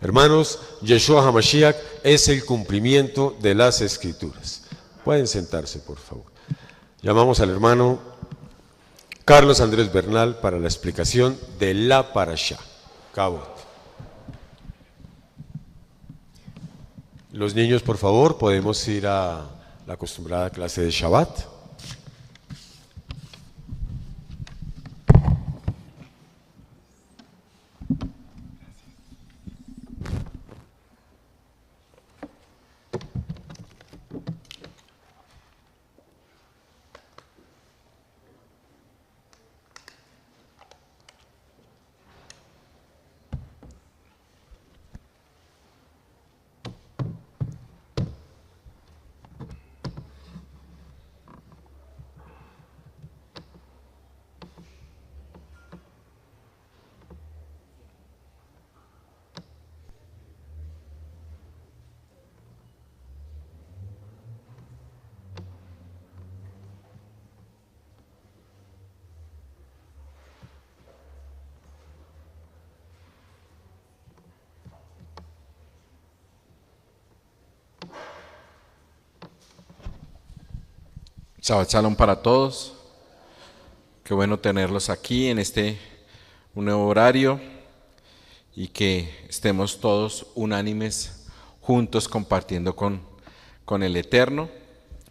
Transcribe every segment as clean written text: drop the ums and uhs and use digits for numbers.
Hermanos, Yeshua HaMashiach es el cumplimiento de las Escrituras. Pueden sentarse, por favor. Llamamos al hermano Carlos Andrés Bernal para la explicación de la Parashá. Cabot. Los niños, por favor, podemos ir a la acostumbrada clase de Shabbat. Shabbat Shalom para todos. Qué bueno tenerlos aquí en un nuevo horario y que estemos todos unánimes juntos compartiendo con el Eterno.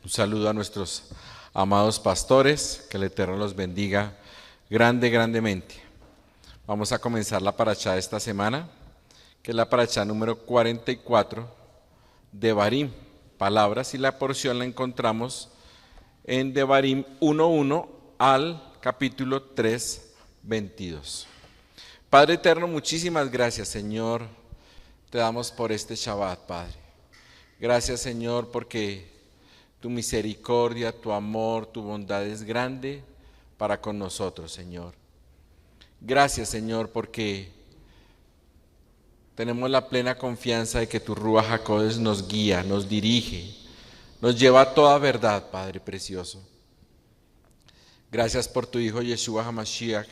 Un saludo a nuestros amados pastores, que el Eterno los bendiga grandemente. Vamos a comenzar la parashá de esta semana, que es la parashá número 44 de Devarim, palabras, y la porción la encontramos en Devarim 1:1 al capítulo 3:22. Padre eterno, muchísimas gracias, Señor, te damos por este Shabbat, Padre. Gracias, Señor, porque tu misericordia, tu amor, tu bondad es grande para con nosotros, Señor. Gracias, Señor, porque tenemos la plena confianza de que tu Ruach HaKodesh nos guía, nos dirige, nos lleva a toda verdad, Padre precioso. Gracias por tu Hijo Yeshua HaMashiach,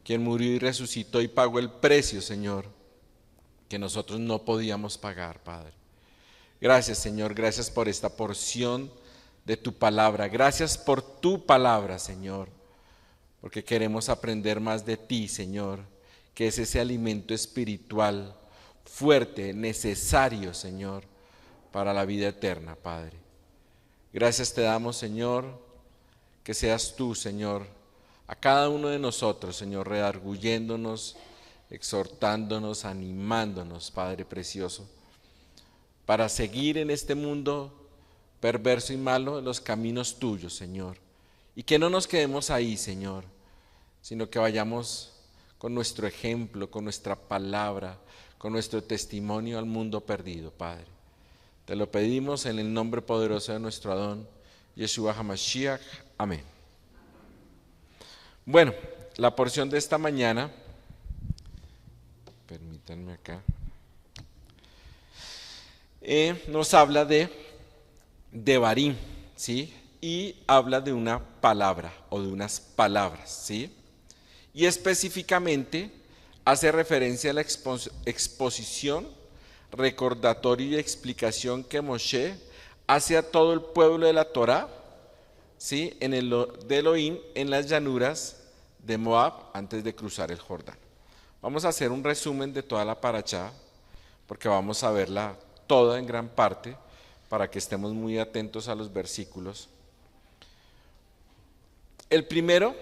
quien murió y resucitó y pagó el precio, Señor, que nosotros no podíamos pagar, Padre. Gracias, Señor, gracias por esta porción de tu palabra. Gracias por tu palabra, Señor, porque queremos aprender más de ti, Señor, que es ese alimento espiritual fuerte, necesario, Señor, para la vida eterna, Padre. Gracias te damos, Señor, que seas tú, Señor, a cada uno de nosotros, Señor, redarguyéndonos, exhortándonos, animándonos, Padre precioso, para seguir en este mundo perverso y malo en los caminos tuyos, Señor. Y que no nos quedemos ahí, Señor, sino que vayamos con nuestro ejemplo, con nuestra palabra, con nuestro testimonio al mundo perdido, Padre. Te lo pedimos en el nombre poderoso de nuestro Adón, Yeshua HaMashiach. Amén. Bueno, la porción de esta mañana, permítanme acá, nos habla de Devarim, ¿sí? Y habla de una palabra o de unas palabras, ¿sí? Y específicamente hace referencia a la exposición, recordatorio y explicación que Moshe hace a todo el pueblo de la Torá, ¿sí? De Elohim en las llanuras de Moab antes de cruzar el Jordán. Vamos a hacer un resumen de toda la parashá, porque vamos a verla toda en gran parte, para que estemos muy atentos a los versículos. El primer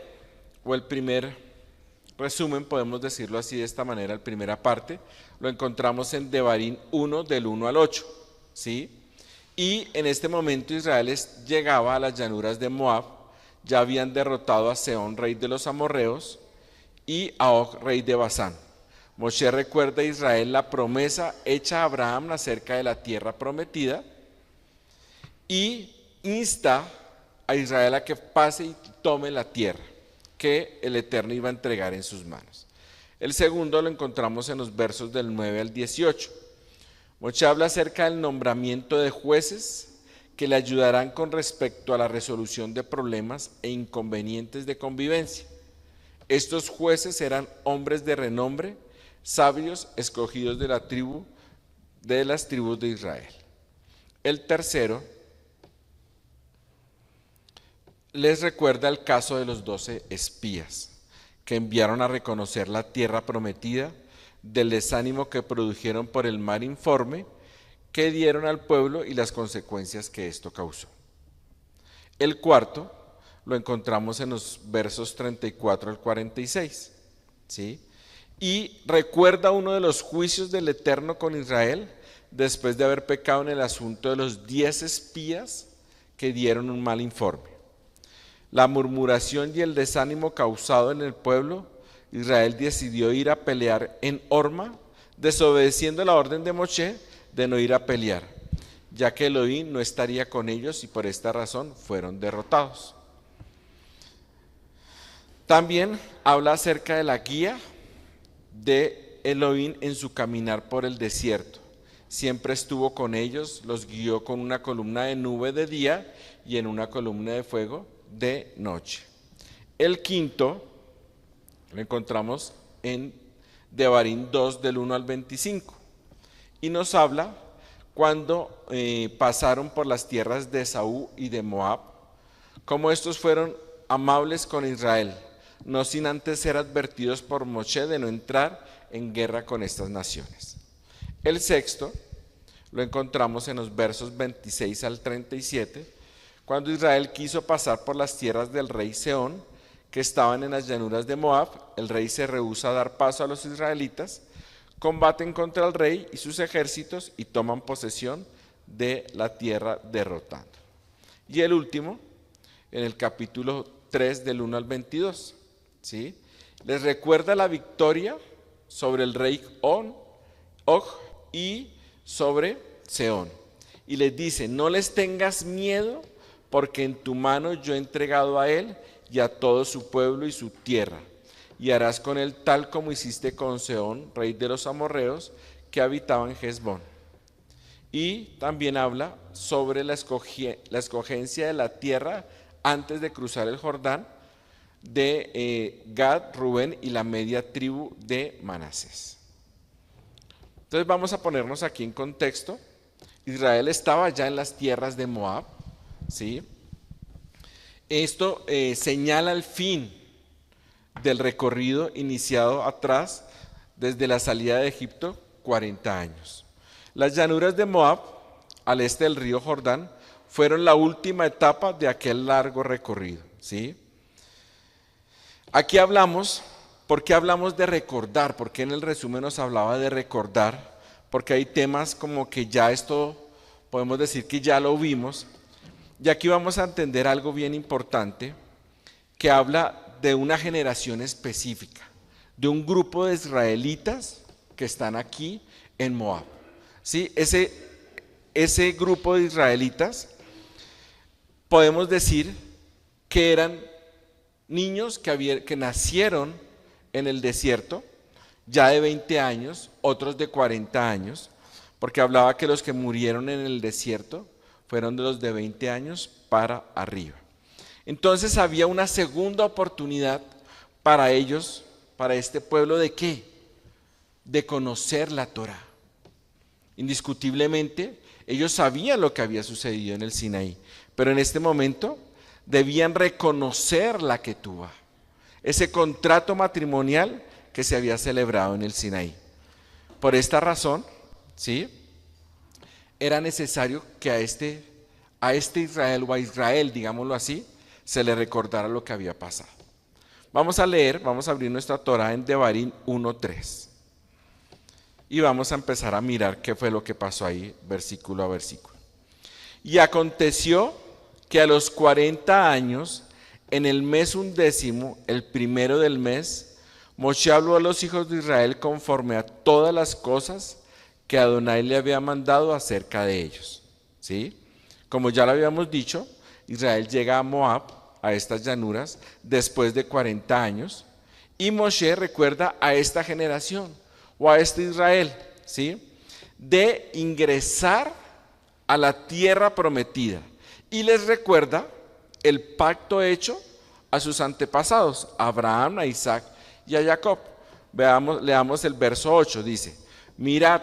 resumen, podemos decirlo así de esta manera, la primera parte, lo encontramos en Devarim 1, del 1 al 8, ¿sí? Y en este momento Israel llegaba a las llanuras de Moab, ya habían derrotado a Sehón, rey de los amorreos, y a Og, rey de Basán. Moshe recuerda a Israel la promesa hecha a Abraham acerca de la tierra prometida y insta a Israel a que pase y tome la tierra que el Eterno iba a entregar en sus manos. El segundo lo encontramos en los versos del 9 al 18. Moshe habla acerca del nombramiento de jueces que le ayudarán con respecto a la resolución de problemas e inconvenientes de convivencia. Estos jueces eran hombres de renombre, sabios escogidos de las tribus de Israel. El tercero les recuerda el caso de los 12 espías que enviaron a reconocer la tierra prometida, del desánimo que produjeron por el mal informe que dieron al pueblo y las consecuencias que esto causó. El cuarto lo encontramos en los versos 34 al 46, ¿sí? Y recuerda uno de los juicios del Eterno con Israel después de haber pecado en el asunto de los 10 espías que dieron un mal informe. La murmuración y el desánimo causado en el pueblo, Israel decidió ir a pelear en Horma, desobedeciendo la orden de Moshe de no ir a pelear, ya que Elohim no estaría con ellos y por esta razón fueron derrotados. También habla acerca de la guía de Elohim en su caminar por el desierto. Siempre estuvo con ellos, los guió con una columna de nube de día y en una columna de fuego de noche. El quinto lo encontramos en Devarim 2 del 1 al 25 y nos habla cuando pasaron por las tierras de Esaú y de Moab, cómo estos fueron amables con Israel, no sin antes ser advertidos por Moshe de no entrar en guerra con estas naciones. El sexto lo encontramos en los versos 26 al 37, cuando Israel quiso pasar por las tierras del rey Sehón, que estaban en las llanuras de Moab. El rey se rehúsa a dar paso a los israelitas, combaten contra el rey y sus ejércitos y toman posesión de la tierra derrotando. Y el último, en el capítulo 3 del 1 al 22, ¿sí? Les recuerda la victoria sobre el rey Og y sobre Sehón. Y les dice, no les tengas miedo, porque en tu mano yo he entregado a él y a todo su pueblo y su tierra, y harás con él tal como hiciste con Sehón, rey de los amorreos, que habitaba en Hesbón. Y también habla sobre la escogencia de la tierra antes de cruzar el Jordán de Gad, Rubén y la media tribu de Manasés. Entonces vamos a ponernos aquí en contexto. Israel estaba ya en las tierras de Moab, ¿sí? Esto señala el fin del recorrido iniciado atrás desde la salida de Egipto, 40 años. Las llanuras de Moab, al este del río Jordán, fueron la última etapa de aquel largo recorrido, ¿sí? Aquí ¿por qué hablamos de recordar? Porque en el resumen nos hablaba de recordar, porque hay temas como que ya esto, podemos decir que ya lo vimos, y aquí vamos a entender algo bien importante, que habla de una generación específica, de un grupo de israelitas que están aquí en Moab. ¿Sí? Ese grupo de israelitas, podemos decir que eran niños que nacieron en el desierto, ya de 20 años, otros de 40 años, porque hablaba que los que murieron en el desierto fueron de los de 20 años para arriba. Entonces había una segunda oportunidad para ellos, para este pueblo, ¿de qué? De conocer la Torá. Indiscutiblemente, ellos sabían lo que había sucedido en el Sinaí, pero en este momento debían reconocer la Ketubá, ese contrato matrimonial que se había celebrado en el Sinaí. Por esta razón, ¿sí?, era necesario que a este Israel, o a Israel, digámoslo así, se le recordara lo que había pasado. Vamos a abrir nuestra Torá en Devarim 1:3. Y vamos a empezar a mirar qué fue lo que pasó ahí, versículo a versículo. Y aconteció que a los 40 años, en el mes 11, el primero del mes, Moshe habló a los hijos de Israel conforme a todas las cosas que Adonai le había mandado acerca de ellos. ¿Sí? Como ya lo habíamos dicho, Israel llega a Moab, a estas llanuras, después de 40 años, y Moshe recuerda a esta generación, o a este Israel, ¿sí?, de ingresar a la tierra prometida, y les recuerda el pacto hecho a sus antepasados, a Abraham, a Isaac y a Jacob, Leamos el verso 8, dice: mirad,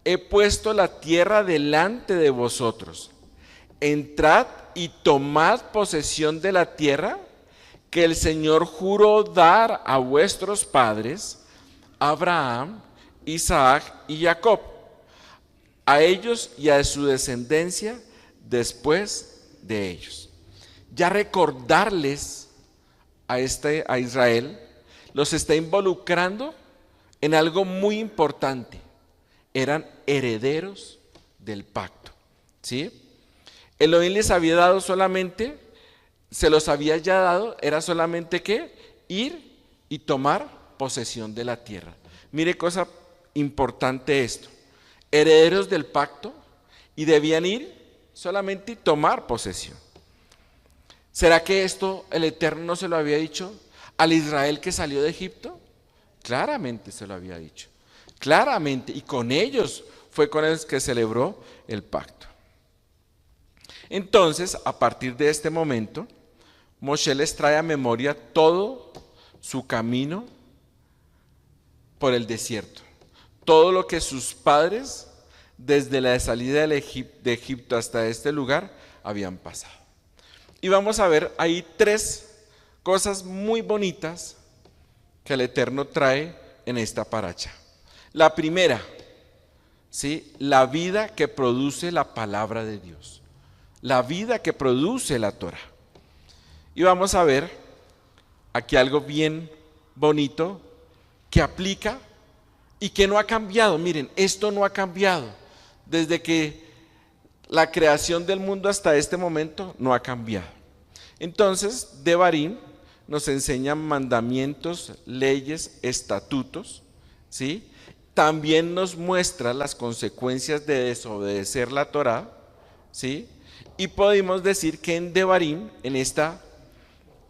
he puesto la tierra delante de vosotros. Entrad y tomad posesión de la tierra que el Señor juró dar a vuestros padres, Abraham, Isaac y Jacob, a ellos y a su descendencia después de ellos. Ya recordarles a Israel, los está involucrando en algo muy importante. Eran herederos del pacto, ¿sí? Elohim les había dado solamente, se los había ya dado, era solamente que ir y tomar posesión de la tierra. Mire cosa importante esto: herederos del pacto, y debían ir solamente y tomar posesión. ¿Será que esto el Eterno no se lo había dicho al Israel que salió de Egipto? Claramente se lo había dicho, claramente, y con ellos fue con los que celebró el pacto. Entonces, a partir de este momento, Moshe les trae a memoria todo su camino por el desierto, todo lo que sus padres, desde la salida de Egipto hasta este lugar, habían pasado. Y vamos a ver ahí tres cosas muy bonitas que el Eterno trae en esta paracha. La primera, ¿sí?, la vida que produce la palabra de Dios, la vida que produce la Torah. Y vamos a ver aquí algo bien bonito que aplica y que no ha cambiado. Miren, esto no ha cambiado desde que la creación del mundo hasta este momento, no ha cambiado. Entonces, Devarim nos enseña mandamientos, leyes, estatutos, ¿sí? También nos muestra las consecuencias de desobedecer la Torá, ¿sí? Y podemos decir que en Devarim, en esta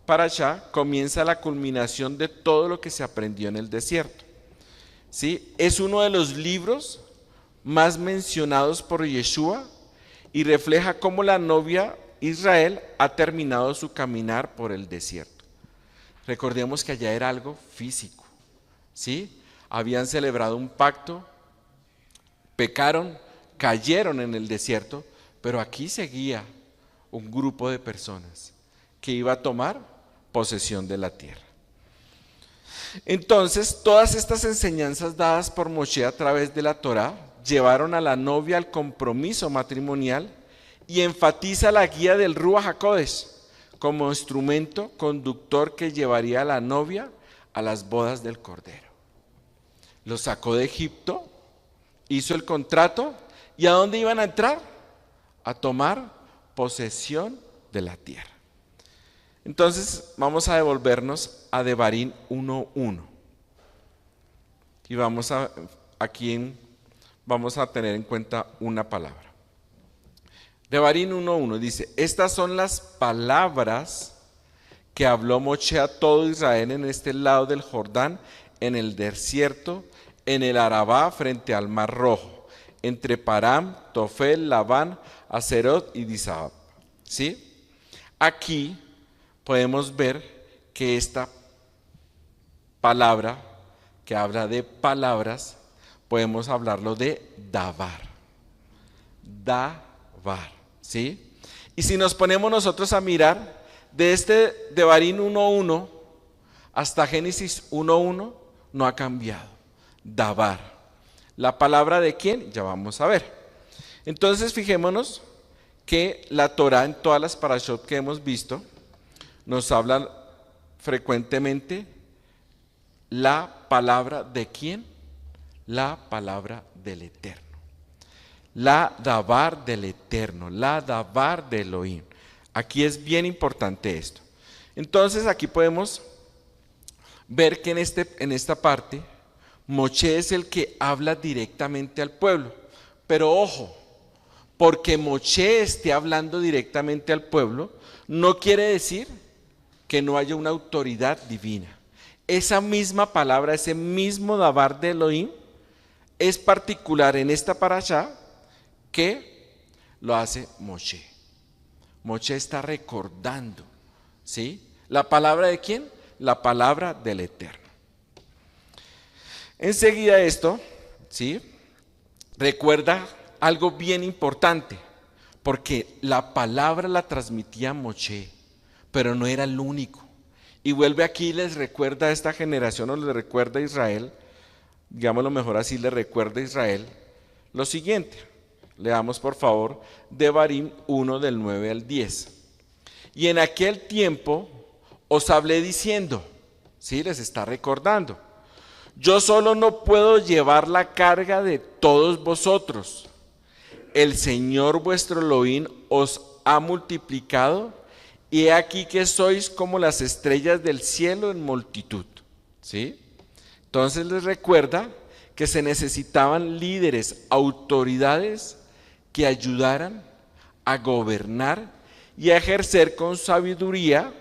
parashá, comienza la culminación de todo lo que se aprendió en el desierto, ¿sí? Es uno de los libros más mencionados por Yeshua y refleja cómo la novia Israel ha terminado su caminar por el desierto. Recordemos que allá era algo físico, ¿sí? Habían celebrado un pacto, pecaron, cayeron en el desierto, pero aquí seguía un grupo de personas que iba a tomar posesión de la tierra. Entonces, todas estas enseñanzas dadas por Moshe a través de la Torá llevaron a la novia al compromiso matrimonial y enfatiza la guía del Ruach HaKodesh como instrumento conductor que llevaría a la novia a las bodas del Cordero. Los sacó de Egipto, hizo el contrato, ¿y a dónde iban a entrar? A tomar posesión de la tierra. Entonces vamos a devolvernos a Devarim 1:1 y vamos a tener en cuenta una palabra. Devarim 1:1 dice: estas son las palabras que habló Moshe a todo Israel en este lado del Jordán, en el desierto, en el Arabá, frente al Mar Rojo, entre Param, Tofel, Labán, Aserot y Disab. ¿Sí? Aquí podemos ver que esta palabra, que habla de palabras, podemos hablarlo de davar. Davar, ¿sí? Y si nos ponemos nosotros a mirar, de este Devarim 1:1 hasta Génesis 1:1, no ha cambiado. Davar. ¿La palabra de quién? Ya vamos a ver. Entonces fijémonos que la Torá, en todas las parashot que hemos visto, nos habla frecuentemente la palabra de quién, la palabra del Eterno, la davar del Eterno, la davar de Elohim. Aquí es bien importante esto. Entonces aquí podemos ver que en esta parte Moshe es el que habla directamente al pueblo, pero ojo, porque Moshe esté hablando directamente al pueblo no quiere decir que no haya una autoridad divina. Esa misma palabra, ese mismo davar de Elohim es particular en esta parashá que lo hace Moshe. Moshe está recordando, ¿sí? ¿La palabra de quién? La palabra del Eterno. Enseguida esto, ¿sí?, recuerda algo bien importante, porque la palabra la transmitía Moshe, pero no era el único. Y vuelve aquí y les recuerda a esta generación, o les recuerda a Israel, digámoslo mejor así, les recuerda a Israel lo siguiente. Leamos por favor Devarim 1 del 9 al 10. Y en aquel tiempo os hablé diciendo, ¿sí?, les está recordando, yo solo no puedo llevar la carga de todos vosotros. El Señor vuestro Elohim os ha multiplicado, y he aquí que sois como las estrellas del cielo en multitud. ¿Sí? Entonces les recuerda que se necesitaban líderes, autoridades que ayudaran a gobernar y a ejercer con sabiduría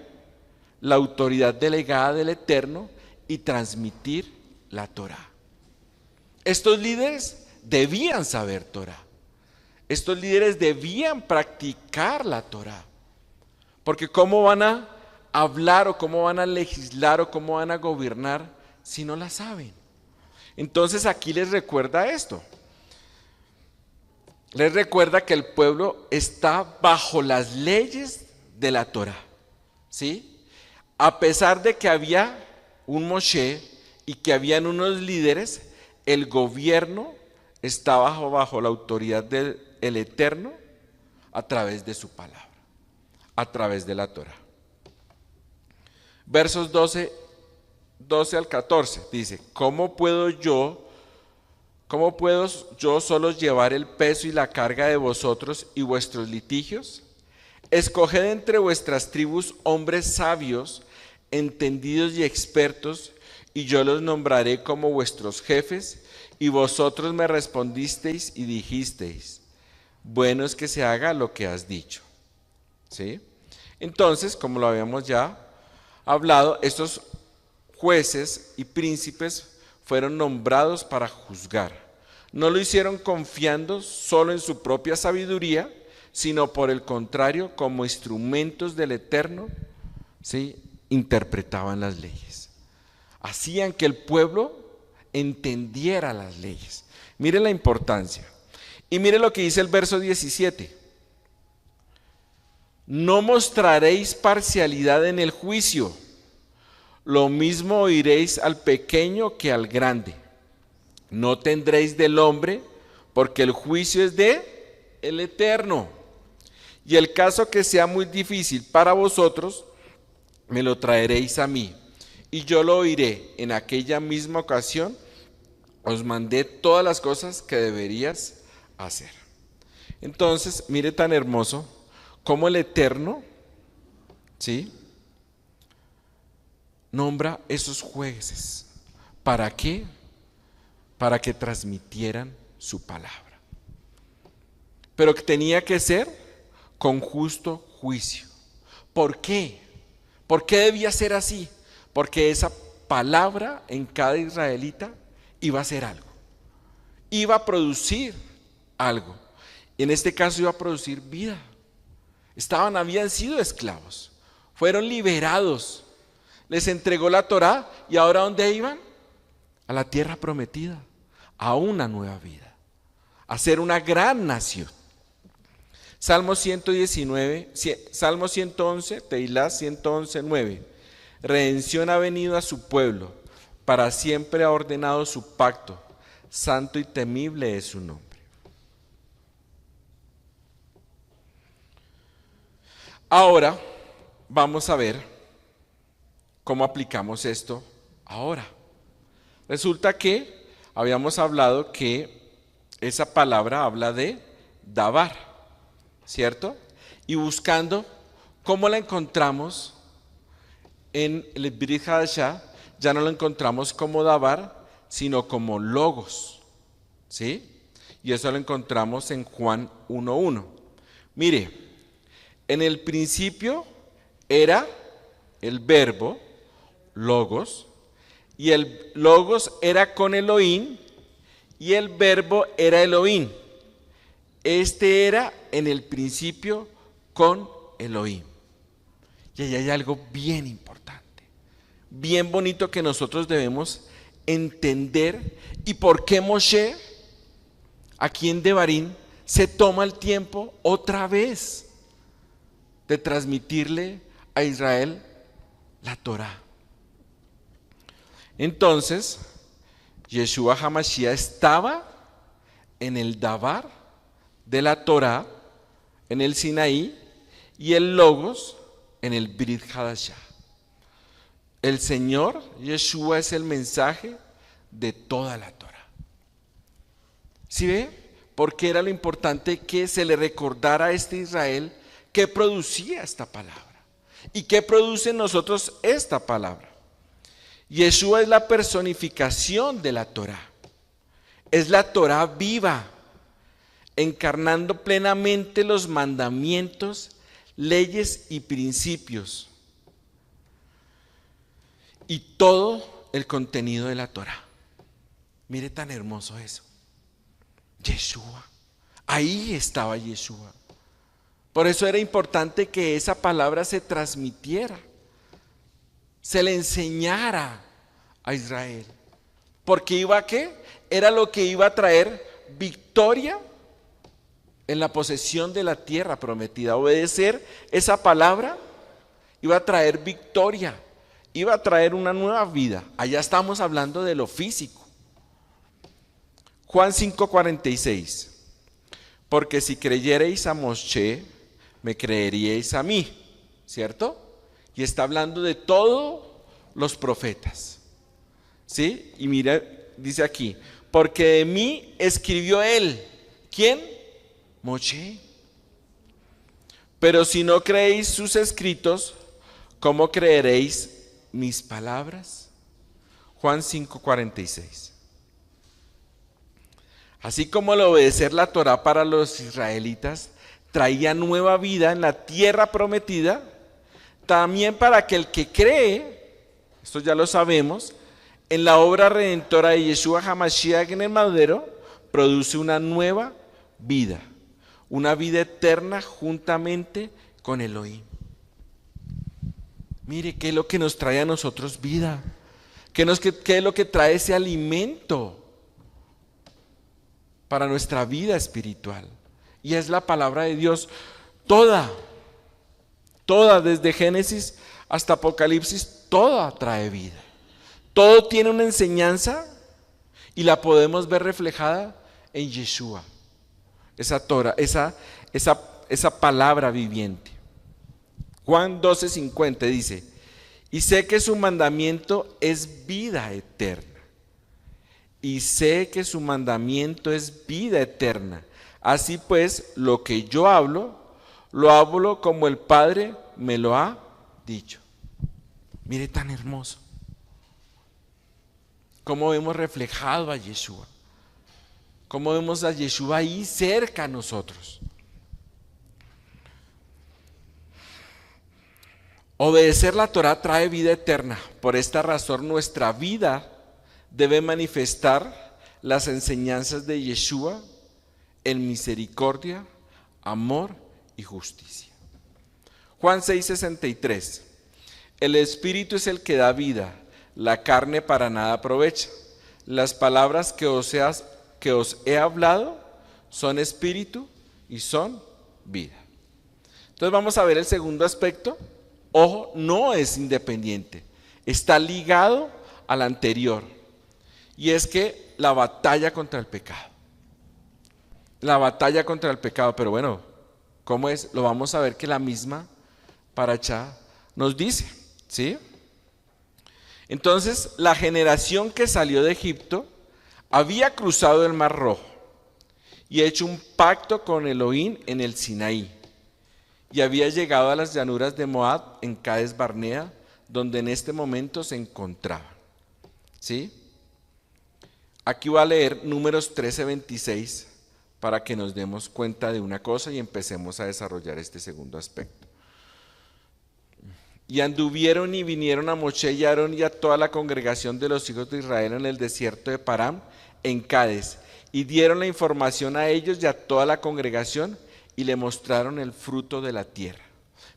la autoridad delegada del Eterno y transmitir la Torá. Estos líderes debían saber Torá. Estos líderes debían practicar la Torá. Porque ¿cómo van a hablar o cómo van a legislar o cómo van a gobernar si no la saben? Entonces aquí les recuerda esto. Les recuerda que el pueblo está bajo las leyes de la Torá. ¿Sí? A pesar de que había un Moshe y que habían unos líderes, el gobierno está bajo la autoridad del Eterno a través de su palabra, a través de la Torá. Versos 12 al 14 dice, ¿cómo puedo yo solo llevar el peso y la carga de vosotros y vuestros litigios? Escoged entre vuestras tribus hombres sabios, entendidos y expertos, y yo los nombraré como vuestros jefes, y vosotros me respondisteis y dijisteis, bueno es que se haga lo que has dicho. ¿Sí? Entonces, como lo habíamos ya hablado, estos jueces y príncipes fueron nombrados para juzgar. No lo hicieron confiando solo en su propia sabiduría, sino por el contrario, como instrumentos del Eterno, ¿sí?, interpretaban las leyes. Hacían que el pueblo entendiera las leyes. Mire la importancia. Y mire lo que dice el verso 17. No mostraréis parcialidad en el juicio. Lo mismo oiréis al pequeño que al grande. No tendréis del hombre, porque el juicio es de el Eterno. Y el caso que sea muy difícil para vosotros, me lo traeréis a mí, y yo lo oiré. En aquella misma ocasión os mandé todas las cosas que deberías hacer. Entonces, mire tan hermoso como el Eterno, ¿sí?, nombra esos jueces. ¿Para qué? Para que transmitieran su palabra. Pero que tenía que ser con justo juicio. ¿Por qué? ¿Por qué debía ser así? Porque esa palabra en cada israelita iba a hacer algo. Iba a producir algo. En este caso iba a producir vida. Habían sido esclavos. Fueron liberados. Les entregó la Torá y ahora ¿dónde iban? A la tierra prometida, a una nueva vida, a ser una gran nación. Salmo 111, Teilá 111, 9. Redención ha venido a su pueblo, para siempre ha ordenado su pacto, santo y temible es su nombre. Ahora vamos a ver cómo aplicamos esto ahora. Resulta que habíamos hablado que esa palabra habla de davar, ¿cierto? Y buscando cómo la encontramos en el Brit Hadashah, ya no lo encontramos como davar, sino como logos, ¿sí? Y eso lo encontramos en Juan 1:1. Mire, en el principio era el verbo, logos, y el logos era con Elohim, y el verbo era Elohim. Este era en el principio con Elohim. Y ahí hay algo bien importante, bien bonito que nosotros debemos entender y por qué Moshe, aquí en Devarim, se toma el tiempo otra vez de transmitirle a Israel la Torá. Entonces, Yeshua HaMashiach estaba en el Dabar de la Torá, en el Sinaí, y el Logos en el Brit Hadashah. El Señor Yeshua es el mensaje de toda la Torá. ¿Sí ve? Porque era lo importante que se le recordara a este Israel que producía esta palabra y que produce en nosotros esta palabra. Yeshua es la personificación de la Torá. Es la Torá viva, encarnando plenamente los mandamientos, leyes y principios y todo el contenido de la Torá. Mire tan hermoso eso. Yeshua, ahí estaba Yeshua. Por eso era importante que esa palabra se transmitiera, se le enseñara a Israel. Porque iba a ¿qué? Era lo que iba a traer victoria en la posesión de la tierra prometida. Obedecer esa palabra iba a traer victoria, iba a traer una nueva vida. Allá estamos hablando de lo físico. Juan 5:46. Porque si creyereis a Moshe, me creeríais a mí, ¿cierto? Y está hablando de todos los profetas, ¿sí? Y mira, dice aquí, porque de mí escribió él. ¿Quién? Moshe. Pero si no creéis sus escritos, ¿cómo creeréis mis palabras? Juan 5:46. Así como el obedecer la Torá para los israelitas traía nueva vida en la tierra prometida, también para que el que cree, esto ya lo sabemos, en la obra redentora de Yeshua HaMashiach en el madero, produce una nueva vida, una vida eterna juntamente con Elohim. Mire, ¿qué es lo que nos trae a nosotros vida? ¿Qué es lo que trae ese alimento para nuestra vida espiritual? Y es la palabra de Dios, toda, desde Génesis hasta Apocalipsis, toda trae vida. Todo tiene una enseñanza y la podemos ver reflejada en Yeshua, esa Torah, esa palabra viviente. Juan 12:50 dice, y sé que su mandamiento es vida eterna. Y sé que su mandamiento es vida eterna. Así pues, lo que yo hablo, lo hablo como el Padre me lo ha dicho. Mire tan hermoso. Cómo vemos reflejado a Yeshua. Cómo vemos a Yeshua ahí cerca a nosotros. Obedecer la Torá trae vida eterna. Por esta razón nuestra vida debe manifestar las enseñanzas de Yeshua en misericordia, amor y justicia. Juan 6:63. El Espíritu es el que da vida, la carne para nada aprovecha. Las palabras que os he hablado son espíritu y son vida. Entonces vamos a ver el segundo aspecto. Ojo, no es independiente, está ligado al anterior. Y es que la batalla contra el pecado. La batalla contra el pecado, pero bueno, ¿cómo es? Lo vamos a ver que la misma Parashá nos dice, ¿sí? Entonces, la generación que salió de Egipto había cruzado el Mar Rojo y hecho un pacto con Elohim en el Sinaí. Y había llegado a las llanuras de Moab en Cades Barnea, donde en este momento se encontraban, ¿sí? Aquí voy a leer Números 13:26 para que nos demos cuenta de una cosa y empecemos a desarrollar este segundo aspecto. Y anduvieron y vinieron a Moshe y a Aarón y a toda la congregación de los hijos de Israel en el desierto de Param, en Cades, y dieron la información a ellos y a toda la congregación y le mostraron el fruto de la tierra.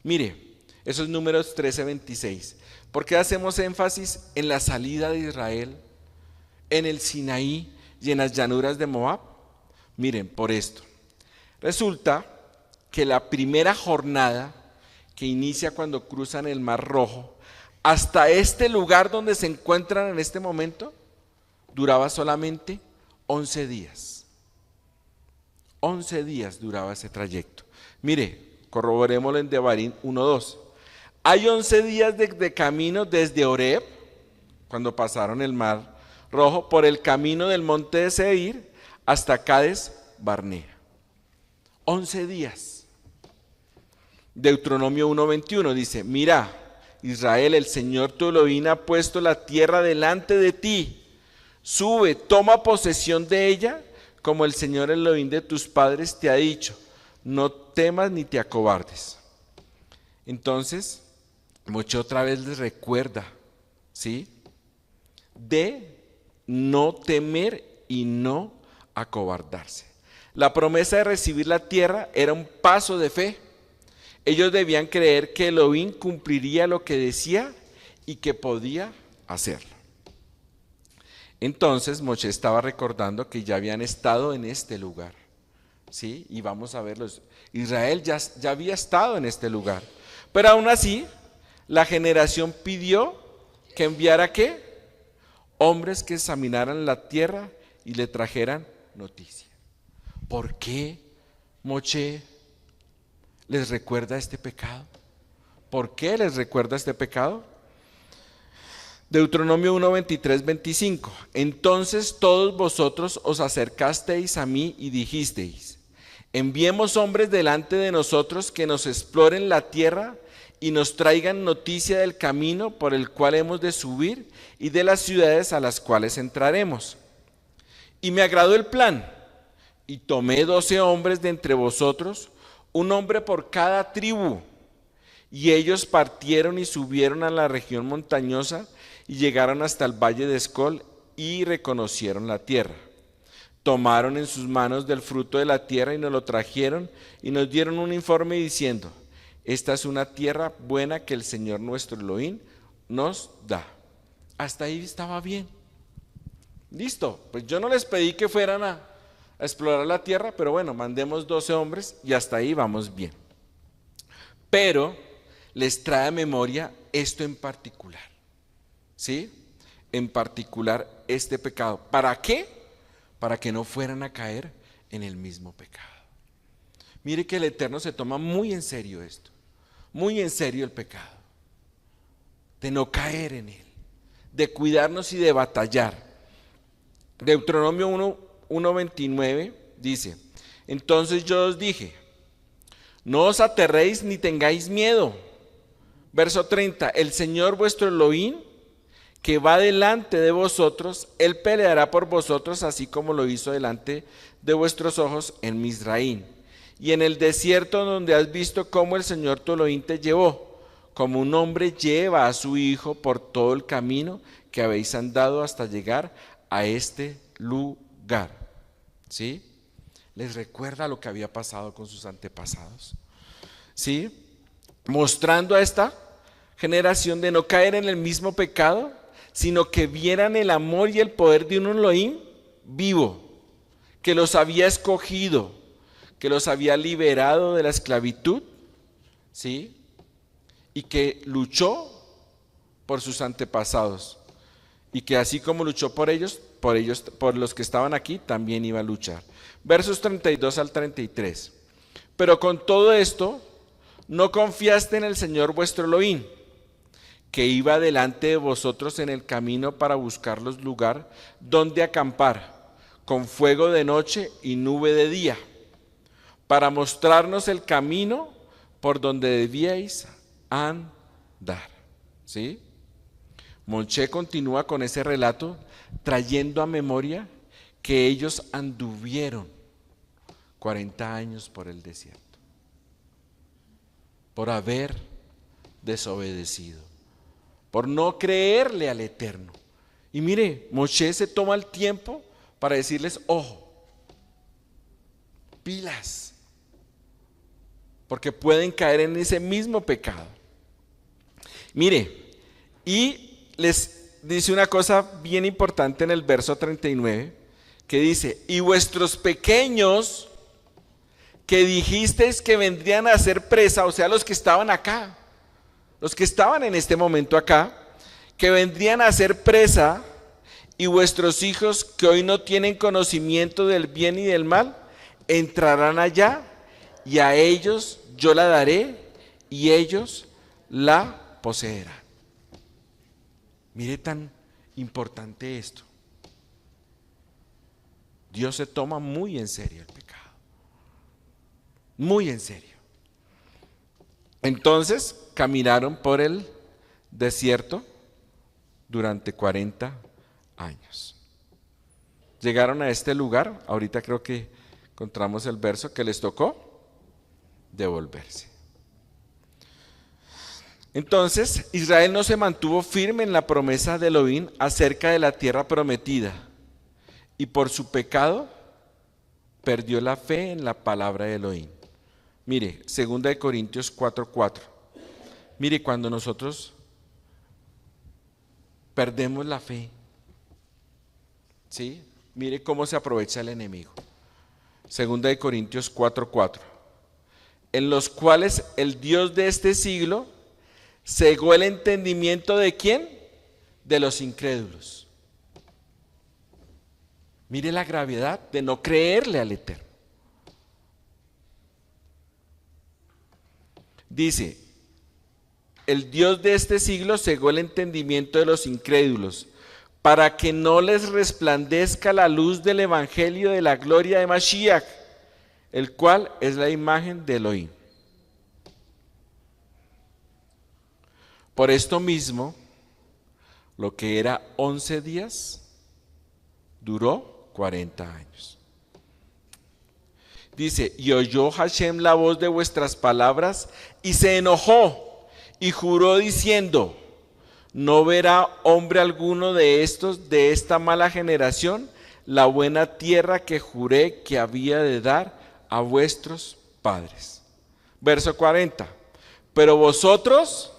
Mire, esos Números 13:26. ¿Por qué hacemos énfasis en la salida de Israel en el Sinaí y en las llanuras de Moab? Miren, por esto. Resulta que la primera jornada que inicia cuando cruzan el Mar Rojo hasta este lugar donde se encuentran en este momento duraba solamente 11 días. 11 días duraba ese trayecto. Mire, corroborémoslo en Devarim 1:2. Hay 11 días de camino desde Horeb, cuando pasaron el Mar Rojo, por el camino del monte de Seir hasta Cades Barnea. 11 días. Deuteronomio 1:21 dice: mira, Israel, el Señor tu Elohim ha puesto la tierra delante de ti. Sube, toma posesión de ella, como el Señor Elohim de tus padres te ha dicho. No temas ni te acobardes. Entonces, Moche otra vez les recuerda, ¿sí?, de no temer y no acobardarse. La promesa de recibir la tierra era un paso de fe. Ellos debían creer que Elohim cumpliría lo que decía y que podía hacerlo. Entonces Moche estaba recordando que ya habían estado en este lugar, ¿sí? Y vamos a verlo. Israel ya había estado en este lugar, pero aún así la generación pidió que enviara ¿qué? Hombres que examinaran la tierra y le trajeran noticia. ¿Por qué Moche les recuerda este pecado? ¿Por qué les recuerda este pecado? Deuteronomio 1:23-25. Entonces todos vosotros os acercasteis a mí y dijisteis: enviemos hombres delante de nosotros que nos exploren la tierra y nos traigan noticia del camino por el cual hemos de subir y de las ciudades a las cuales entraremos. Y me agradó el plan, y tomé 12 hombres de entre vosotros, un hombre por cada tribu, y ellos partieron y subieron a la región montañosa y llegaron hasta el valle de Escol y reconocieron la tierra. Tomaron en sus manos del fruto de la tierra y nos lo trajeron y nos dieron un informe diciendo: esta es una tierra buena que el Señor nuestro Elohim nos da. Hasta ahí estaba bien. Listo, pues yo no les pedí que fueran a explorar la tierra, pero bueno, mandemos 12 hombres y hasta ahí vamos bien. Pero les trae a memoria esto en particular, ¿sí? En particular este pecado. ¿Para qué? Para que no fueran a caer en el mismo pecado. Mire que el Eterno se toma muy en serio esto, muy en serio el pecado, de no caer en él, de cuidarnos y de batallar. Deuteronomio 1:29 dice: entonces yo os dije, no os aterréis ni tengáis miedo. Verso 30, el Señor vuestro Elohim, que va delante de vosotros, Él peleará por vosotros, así como lo hizo delante de vuestros ojos en Mizraim, y en el desierto donde has visto cómo el Señor tu Elohim te llevó, como un hombre lleva a su hijo por todo el camino que habéis andado hasta llegar a este lugar. ¿Sí? Les recuerda lo que había pasado con sus antepasados, ¿sí? Mostrando a esta generación de no caer en el mismo pecado, sino que vieran el amor y el poder de un Elohim vivo, que los había escogido, que los había liberado de la esclavitud, ¿sí? Y que luchó por sus antepasados, y que así como luchó por ellos, por los que estaban aquí, también iba a luchar. Versos 32 al 33. Pero con todo esto, no confiaste en el Señor vuestro Elohim, que iba delante de vosotros en el camino para buscarlos lugar donde acampar, con fuego de noche y nube de día, para mostrarnos el camino por donde debíais andar. ¿Sí? Moche continúa con ese relato, trayendo a memoria que ellos anduvieron 40 años por el desierto, por haber desobedecido, por no creerle al Eterno. Y mire, Moche se toma el tiempo para decirles: ojo, pilas, porque pueden caer en ese mismo pecado. Mire, y les dice una cosa bien importante en el verso 39, que dice, y vuestros pequeños que dijisteis que vendrían a ser presa, o sea, los que estaban acá, los que estaban en este momento acá, que vendrían a ser presa, y vuestros hijos que hoy no tienen conocimiento del bien y del mal, entrarán allá, y a ellos yo la daré, y ellos la poseerán. Mire tan importante esto. Dios se toma muy en serio el pecado. Muy en serio. Entonces caminaron por el desierto durante 40 años. Llegaron a este lugar, ahorita creo que encontramos el verso que les tocó devolverse. Entonces Israel no se mantuvo firme en la promesa de Elohim acerca de la tierra prometida y por su pecado perdió la fe en la palabra de Elohim. Mire, 2 Corintios 4:4. Mire, cuando nosotros perdemos la fe, ¿sí? Mire cómo se aprovecha el enemigo. 2 Corintios 4:4. En los cuales el Dios de este siglo cegó el entendimiento de ¿quién? De los incrédulos. Mire la gravedad de no creerle al Eterno. Dice, el Dios de este siglo cegó el entendimiento de los incrédulos, para que no les resplandezca la luz del evangelio de la gloria de Mashiach, el cual es la imagen de Elohim. Por esto mismo, lo que era 11 días, duró 40 años. Dice, y oyó Hashem la voz de vuestras palabras, y se enojó, y juró diciendo, no verá hombre alguno de esta mala generación, la buena tierra que juré que había de dar a vuestros padres. Verso 40, pero vosotros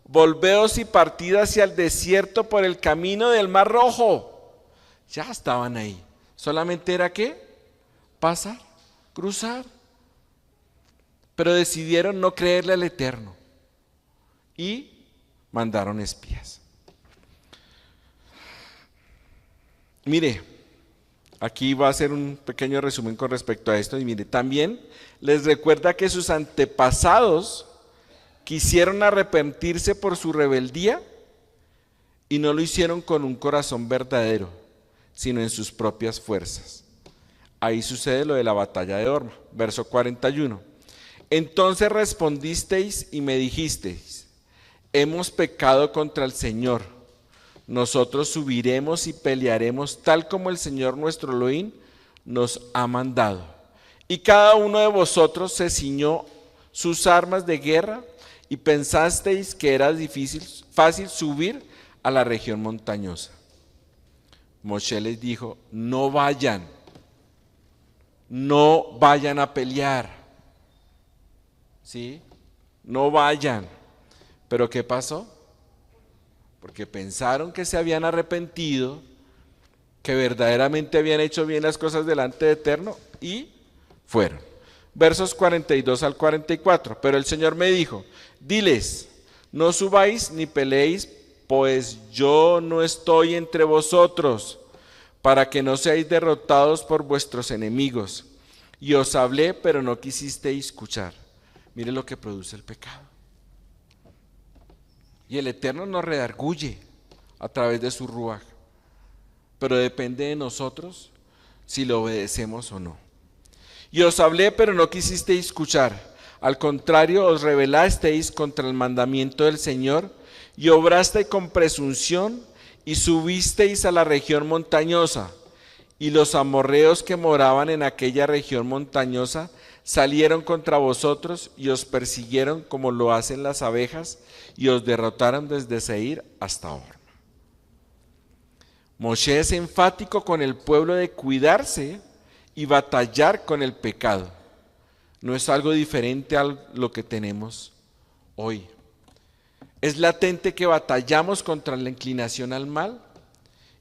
volveos y partid hacia el desierto por el camino del Mar Rojo. Ya estaban ahí, solamente era ¿qué? Pasar, cruzar. Pero decidieron no creerle al Eterno y mandaron espías. Mire, aquí va a hacer un pequeño resumen con respecto a esto. Y mire, también les recuerda que sus antepasados quisieron arrepentirse por su rebeldía y no lo hicieron con un corazón verdadero, sino en sus propias fuerzas. Ahí sucede lo de la batalla de Horma, verso 41. Entonces respondisteis y me dijisteis, hemos pecado contra el Señor, nosotros subiremos y pelearemos tal como el Señor nuestro Elohim nos ha mandado. Y cada uno de vosotros se ciñó sus armas de guerra y pensasteis que era fácil subir a la región montañosa. Moshe les dijo, no vayan a pelear, ¿sí? No vayan. ¿Pero qué pasó? Porque pensaron que se habían arrepentido, que verdaderamente habían hecho bien las cosas delante de Eterno y fueron. Versos 42 al 44. Pero el Señor me dijo, diles, no subáis ni peleéis, pues yo no estoy entre vosotros, para que no seáis derrotados por vuestros enemigos. Y os hablé, pero no quisisteis escuchar. Mire lo que produce el pecado. Y el Eterno nos redarguye a través de su Ruaj, pero depende de nosotros si lo obedecemos o no. Y os hablé, pero no quisisteis escuchar. Al contrario, os rebelasteis contra el mandamiento del Señor y obrasteis con presunción y subisteis a la región montañosa. Y los amorreos que moraban en aquella región montañosa salieron contra vosotros y os persiguieron como lo hacen las abejas y os derrotaron desde Seir hasta Horma. Moshe es enfático con el pueblo de cuidarse y batallar con el pecado. No es algo diferente a lo que tenemos hoy. Es latente que batallamos contra la inclinación al mal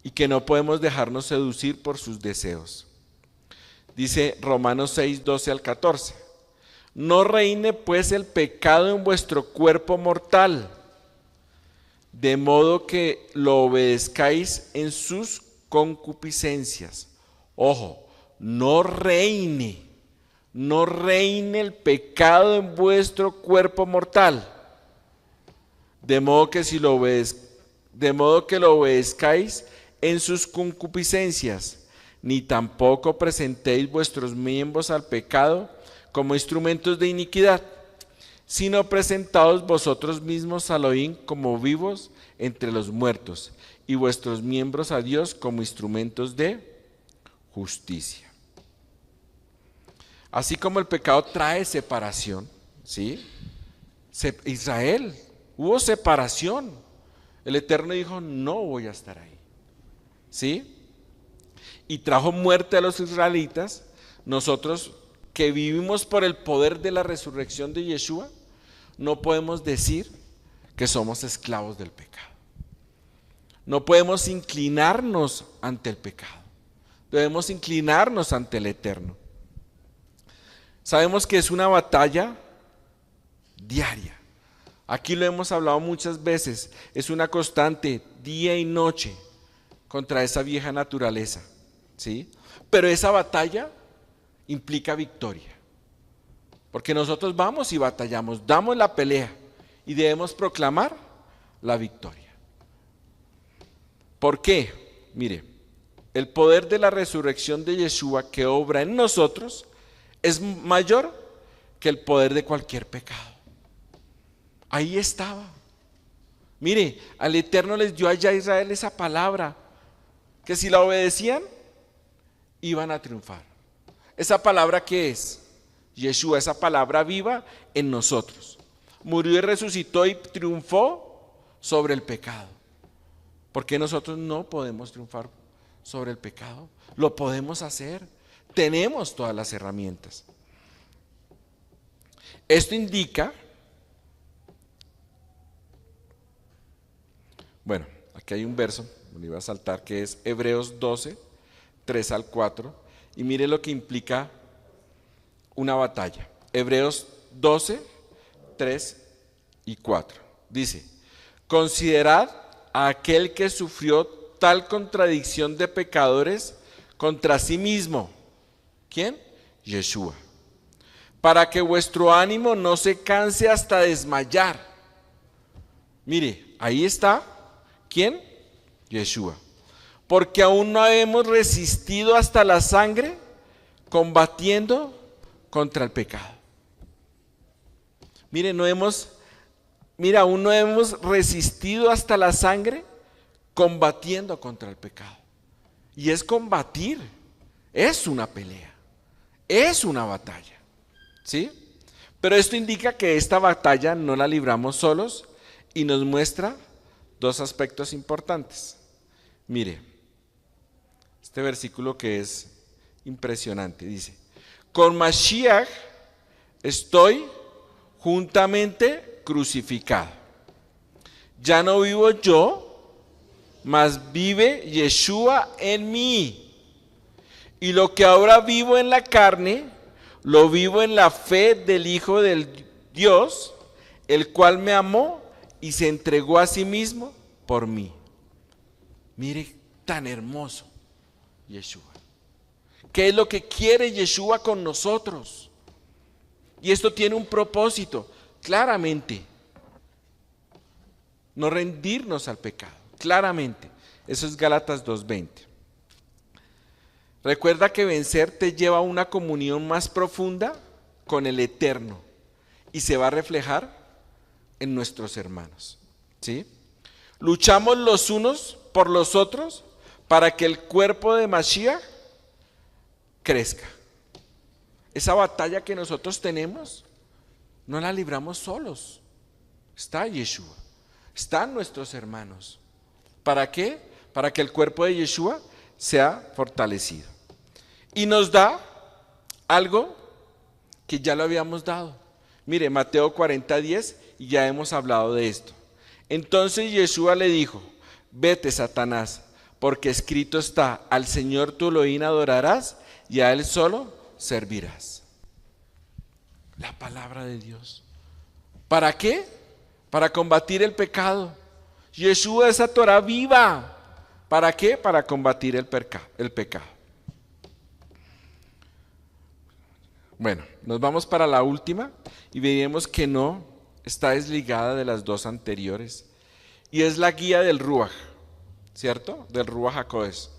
y que no podemos dejarnos seducir por sus deseos. Dice Romanos 6, 12 al 14. No reine pues el pecado en vuestro cuerpo mortal, de modo que lo obedezcáis en sus concupiscencias. Ojo, no reine el pecado en vuestro cuerpo mortal, de modo que lo obedezcáis en sus concupiscencias, ni tampoco presentéis vuestros miembros al pecado como instrumentos de iniquidad, sino presentaos vosotros mismos a Elohim como vivos entre los muertos, y vuestros miembros a Dios como instrumentos de justicia. Así como el pecado trae separación, ¿sí? Israel, hubo separación. El Eterno dijo, no voy a estar ahí, ¿sí? Y trajo muerte a los israelitas. Nosotros que vivimos por el poder de la resurrección de Yeshua, no podemos decir que somos esclavos del pecado. No podemos inclinarnos ante el pecado. Debemos inclinarnos ante el Eterno. Sabemos que es una batalla diaria. Aquí lo hemos hablado muchas veces. Es una constante, día y noche, contra esa vieja naturaleza, ¿sí? Pero esa batalla implica victoria. Porque nosotros vamos y batallamos, damos la pelea y debemos proclamar la victoria. ¿Por qué? Mire, el poder de la resurrección de Yeshua que obra en nosotros es mayor que el poder de cualquier pecado. Ahí estaba. Mire, al Eterno les dio allá a Israel esa palabra, que si la obedecían, iban a triunfar. ¿Esa palabra qué es? Yeshua, esa palabra viva en nosotros. Murió y resucitó y triunfó sobre el pecado. ¿Por qué nosotros no podemos triunfar sobre el pecado? Lo podemos hacer. Tenemos todas las herramientas. Esto indica, bueno, aquí hay un verso, me iba a saltar, que es Hebreos 12, 3 al 4, y mire lo que implica una batalla. Hebreos 12, 3 y 4. Dice, considerad a aquel que sufrió tal contradicción de pecadores contra sí mismo. ¿Quién? Yeshua. Para que vuestro ánimo no se canse hasta desmayar. Mire, ahí está. ¿Quién? Yeshua. Porque aún no hemos resistido hasta la sangre combatiendo contra el pecado. Mire, aún no hemos resistido hasta la sangre combatiendo contra el pecado. Y es combatir, es una pelea, es una batalla, ¿sí? Pero esto indica que esta batalla no la libramos solos y nos muestra dos aspectos importantes. Mire, este versículo que es impresionante, dice, con Mashiach estoy juntamente crucificado. Ya no vivo yo, mas vive Yeshua en mí. Y lo que ahora vivo en la carne, lo vivo en la fe del Hijo del Dios, el cual me amó y se entregó a sí mismo por mí. Mire, tan hermoso Yeshua. ¿Qué es lo que quiere Yeshua con nosotros? Y esto tiene un propósito, claramente. No rendirnos al pecado, claramente. Eso es Gálatas 2:20. Recuerda que vencer te lleva a una comunión más profunda con el Eterno y se va a reflejar en nuestros hermanos, ¿sí? Luchamos los unos por los otros para que el cuerpo de Mashiach crezca. Esa batalla que nosotros tenemos no la libramos solos. Está Yeshua, están nuestros hermanos. ¿Para qué? Para que el cuerpo de Yeshua sea fortalecido. Y nos da algo que ya lo habíamos dado. Mire, Mateo 40:10, y ya hemos hablado de esto. Entonces Yeshua le dijo: vete, Satanás, porque escrito está: al Señor tu Elohim adorarás y a Él solo servirás. La palabra de Dios. ¿Para qué? Para combatir el pecado. Yeshua es la Torah viva. ¿Para qué? Para combatir el pecado. Bueno, nos vamos para la última y veremos que no está desligada de las dos anteriores. Y es la guía del Ruach, ¿cierto? Del Ruach HaKodesh.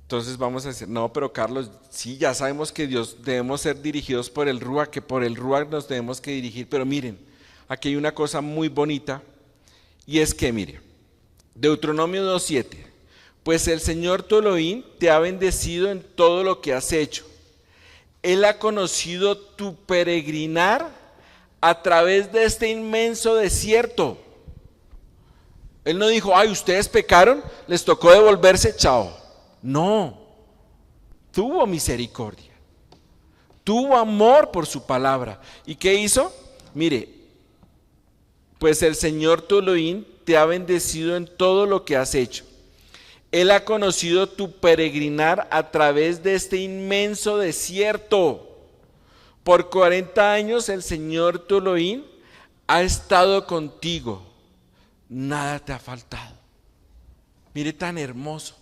Entonces vamos a decir, no, pero Carlos, sí, ya sabemos que debemos ser dirigidos por el Ruach, que por el Ruach nos debemos que dirigir. Pero miren, aquí hay una cosa muy bonita, y es que, mire, Deuteronomio 2:7, pues el Señor tu Elohim te ha bendecido en todo lo que has hecho. Él ha conocido tu peregrinar a través de este inmenso desierto. Él no dijo: ay, ustedes pecaron, les tocó devolverse, chao. No, tuvo misericordia, tuvo amor por su palabra. ¿Y qué hizo? Mire, pues el Señor tu Elohim te ha bendecido en todo lo que has hecho. Él ha conocido tu peregrinar a través de este inmenso desierto. Por 40 años el Señor tu Elohim ha estado contigo. Nada te ha faltado. Mire tan hermoso.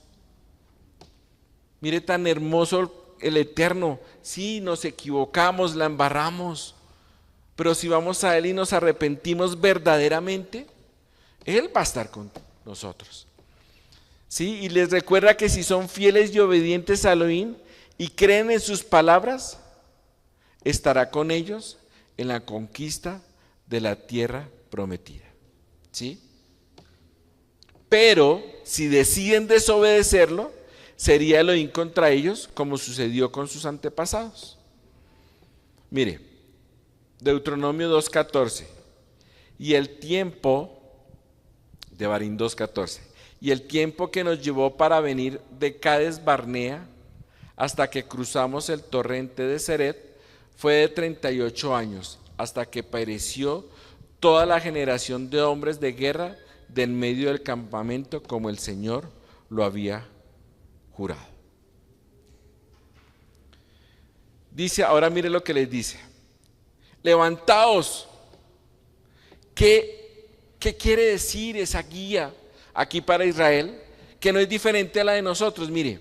Mire tan hermoso el Eterno. Sí, nos equivocamos, la embarramos. Pero si vamos a Él y nos arrepentimos verdaderamente, Él va a estar con nosotros. ¿Sí? Y les recuerda que si son fieles y obedientes a Elohim y creen en sus palabras, estará con ellos en la conquista de la tierra prometida. ¿Sí? Pero si deciden desobedecerlo, sería Elohim contra ellos, como sucedió con sus antepasados. Mire, Deuteronomio 2:14, y el tiempo, Devarim 2:14, y el tiempo que nos llevó para venir de Cades Barnea hasta que cruzamos el torrente de Seret fue de 38 años, hasta que pereció toda la generación de hombres de guerra de en medio del campamento, como el Señor lo había jurado. Dice, ahora mire lo que les dice: levantaos. ¿Qué quiere decir esa guía aquí para Israel? Que no es diferente a la de nosotros. Mire,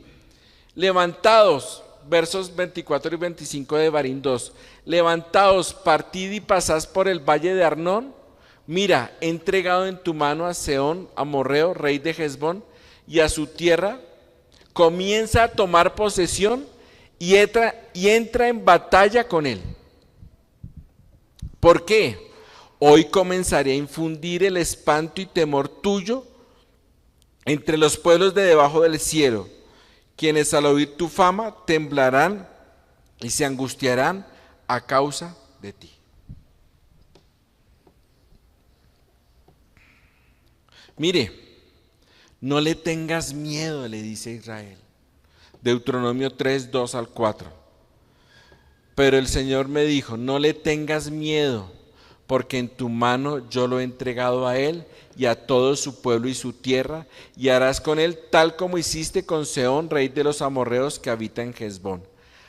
levantaos, versos 24 y 25 de Devarim 2. Levantaos, partid y pasad por el valle de Arnón. Mira, he entregado en tu mano a Sehón amorreo, rey de Hesbón, y a su tierra. Comienza a tomar posesión y entra en batalla con él. ¿Por qué? Hoy comenzaré a infundir el espanto y temor tuyo entre los pueblos de debajo del cielo, quienes al oír tu fama temblarán y se angustiarán a causa de ti. Mire, no le tengas miedo, le dice Israel. Deuteronomio 3, 2 al 4. Pero el Señor me dijo: no le tengas miedo, porque en tu mano yo lo he entregado a él y a todo su pueblo y su tierra, y harás con él tal como hiciste con Sehón, rey de los amorreos que habita en Hesbón.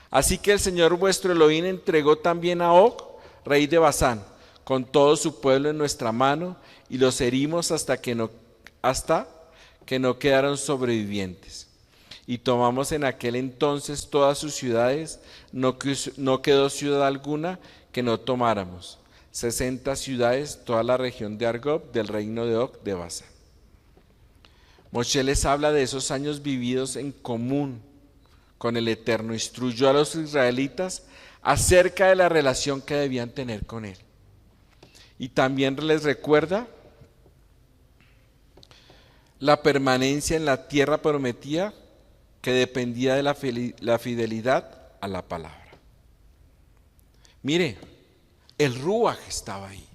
Así que el Señor vuestro Elohim entregó también a Og, rey de Basán, con todo su pueblo en nuestra mano, y los herimos hasta que no quedaron sobrevivientes. Y tomamos en aquel entonces todas sus ciudades, no quedó ciudad alguna que no tomáramos. 60 ciudades, toda la región de Argob, del reino de Og, de Basán. Moshe les habla de esos años vividos en común con el Eterno. Instruyó a los israelitas acerca de la relación que debían tener con él. Y también les recuerda la permanencia en la tierra prometida, que dependía de la fidelidad a la palabra. Mire, el Ruach estaba ahí,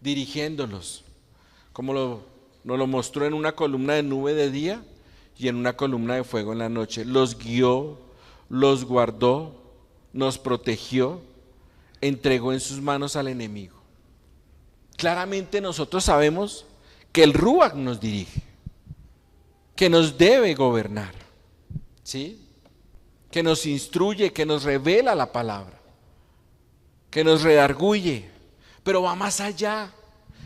dirigiéndolos, como nos lo mostró en una columna de nube de día y en una columna de fuego en la noche. Los guió, los guardó, nos protegió. entregó en sus manos al enemigo. Claramente nosotros sabemos que el Ruach nos dirige, que nos debe gobernar, ¿sí? Que nos instruye, que nos revela la palabra, que nos redarguye, pero va más allá.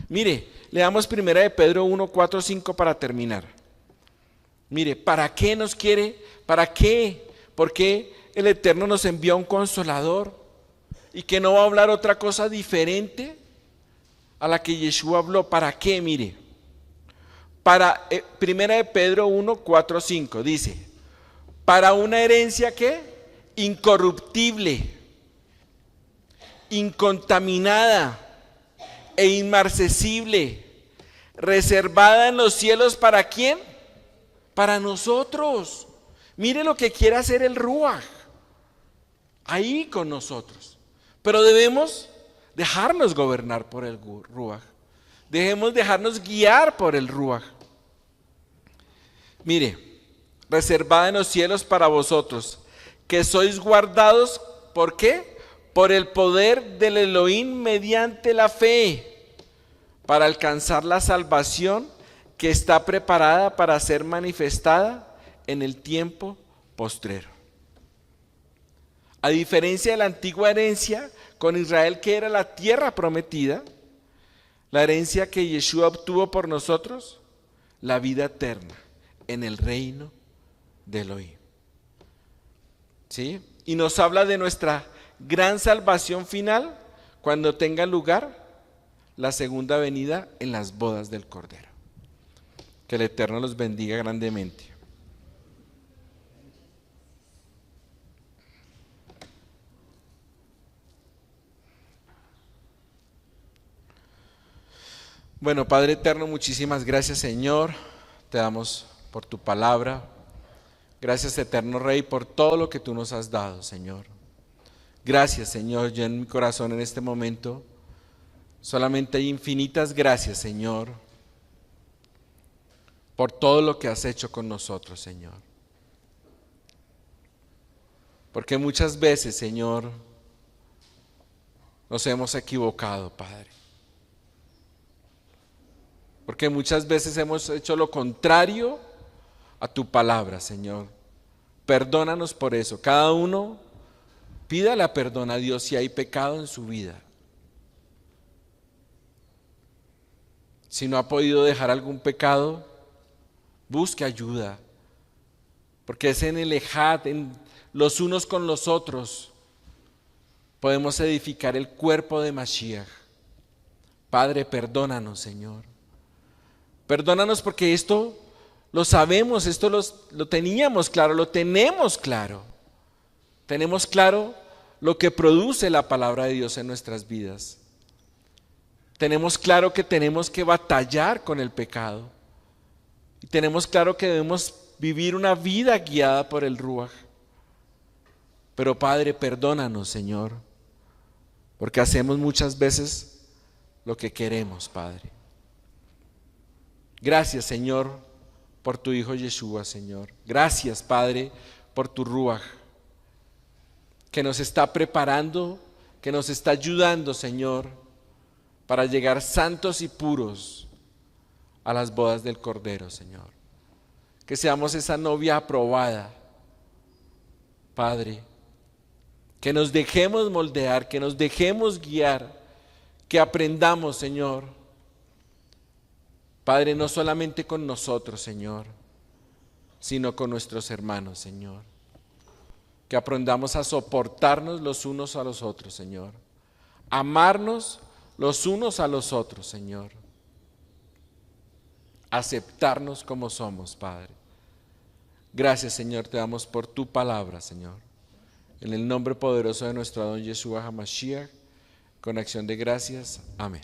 Mire, leamos 1 de Pedro 1, 4, 5 para terminar. Mire, ¿para qué nos quiere? ¿Para qué? ¿Por qué el Eterno nos envía un consolador? ¿Y que no va a hablar otra cosa diferente a la que Yeshua habló? ¿Para qué? Mire, para 1 de Pedro 1, 4, 5 dice, para una herencia ¿qué? Incorruptible, incontaminada e inmarcesible, reservada en los cielos. ¿Para quién? Para nosotros. Mire lo que quiere hacer el Ruach ahí con nosotros, pero debemos dejarnos gobernar por el Ruach, debemos dejarnos guiar por el Ruach. Mire, reservada en los cielos para vosotros, que sois guardados, ¿por qué? Por el poder del Elohim mediante la fe, para alcanzar la salvación que está preparada para ser manifestada en el tiempo postrero. A diferencia de la antigua herencia con Israel, que era la tierra prometida, la herencia que Yeshua obtuvo por nosotros, la vida eterna en el reino de Elohim. ¿Sí? Y nos habla de nuestra gran salvación final cuando tenga lugar la segunda venida en las bodas del Cordero. Que el Eterno los bendiga grandemente. Bueno, Padre Eterno, muchísimas gracias, Señor. Te damos por tu palabra. Gracias, Eterno Rey, por todo lo que tú nos has dado, Señor. Gracias, Señor. Yo en mi corazón en este momento solamente hay infinitas gracias, Señor, por todo lo que has hecho con nosotros, Señor. Porque muchas veces, Señor, nos hemos equivocado, Padre. Porque muchas veces hemos hecho lo contrario a tu palabra, Señor. Perdónanos por eso. Cada uno pídale perdón a Dios si hay pecado en su vida. Si no ha podido dejar algún pecado, busque ayuda. Porque es en el ejad, en los unos con los otros, podemos edificar el cuerpo de Mashiach. Padre, perdónanos, Señor. Perdónanos porque esto lo sabemos, esto lo teníamos claro, lo tenemos claro. Tenemos claro lo que produce la palabra de Dios en nuestras vidas. Tenemos claro que tenemos que batallar con el pecado. Y tenemos claro que debemos vivir una vida guiada por el Ruach. Pero Padre, perdónanos, Señor, porque hacemos muchas veces lo que queremos, Padre. Gracias, Señor, por tu Hijo Yeshua, Señor. Gracias, Padre, por tu Ruach, que nos está preparando, que nos está ayudando, Señor, para llegar santos y puros a las bodas del Cordero, Señor. Que seamos esa novia aprobada, Padre. Que nos dejemos moldear, que nos dejemos guiar, que aprendamos, Señor, Padre, no solamente con nosotros, Señor, sino con nuestros hermanos, Señor. Que aprendamos a soportarnos los unos a los otros, Señor. Amarnos los unos a los otros, Señor. Aceptarnos como somos, Padre. Gracias, Señor, te damos por tu palabra, Señor. En el nombre poderoso de nuestro Adón Yeshua HaMashiach, con acción de gracias. Amén.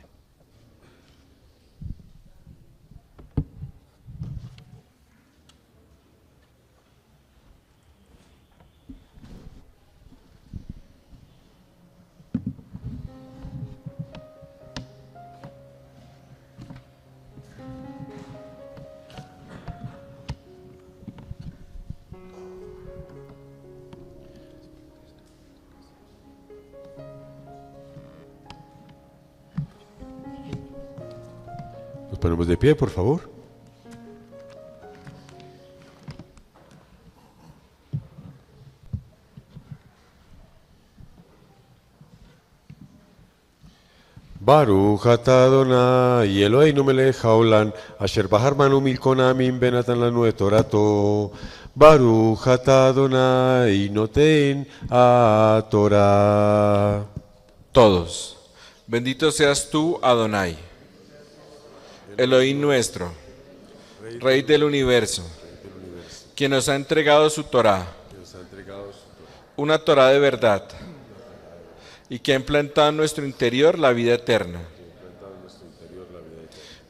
ponemos de pie, por favor. Baruch atah Adonai Eloheinu melech haolam asher bahar banu milkon ha'amim benatan lanu et torato. Baruch atah Adonai noten haTorah. Todos. Bendito seas tú, Adonai, Elohim nuestro, Rey del universo, quien nos ha entregado su Torá, una Torá de verdad, y que ha implantado en nuestro interior la vida eterna.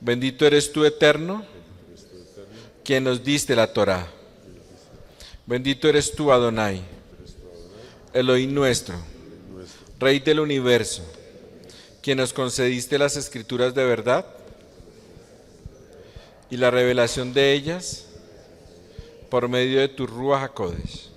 Bendito eres tú, Eterno, quien nos diste la Torá. Bendito eres tú, Adonai, Elohim nuestro, Rey del universo, quien nos concediste las escrituras de verdad y la revelación de ellas por medio de tu Ruach HaKodesh.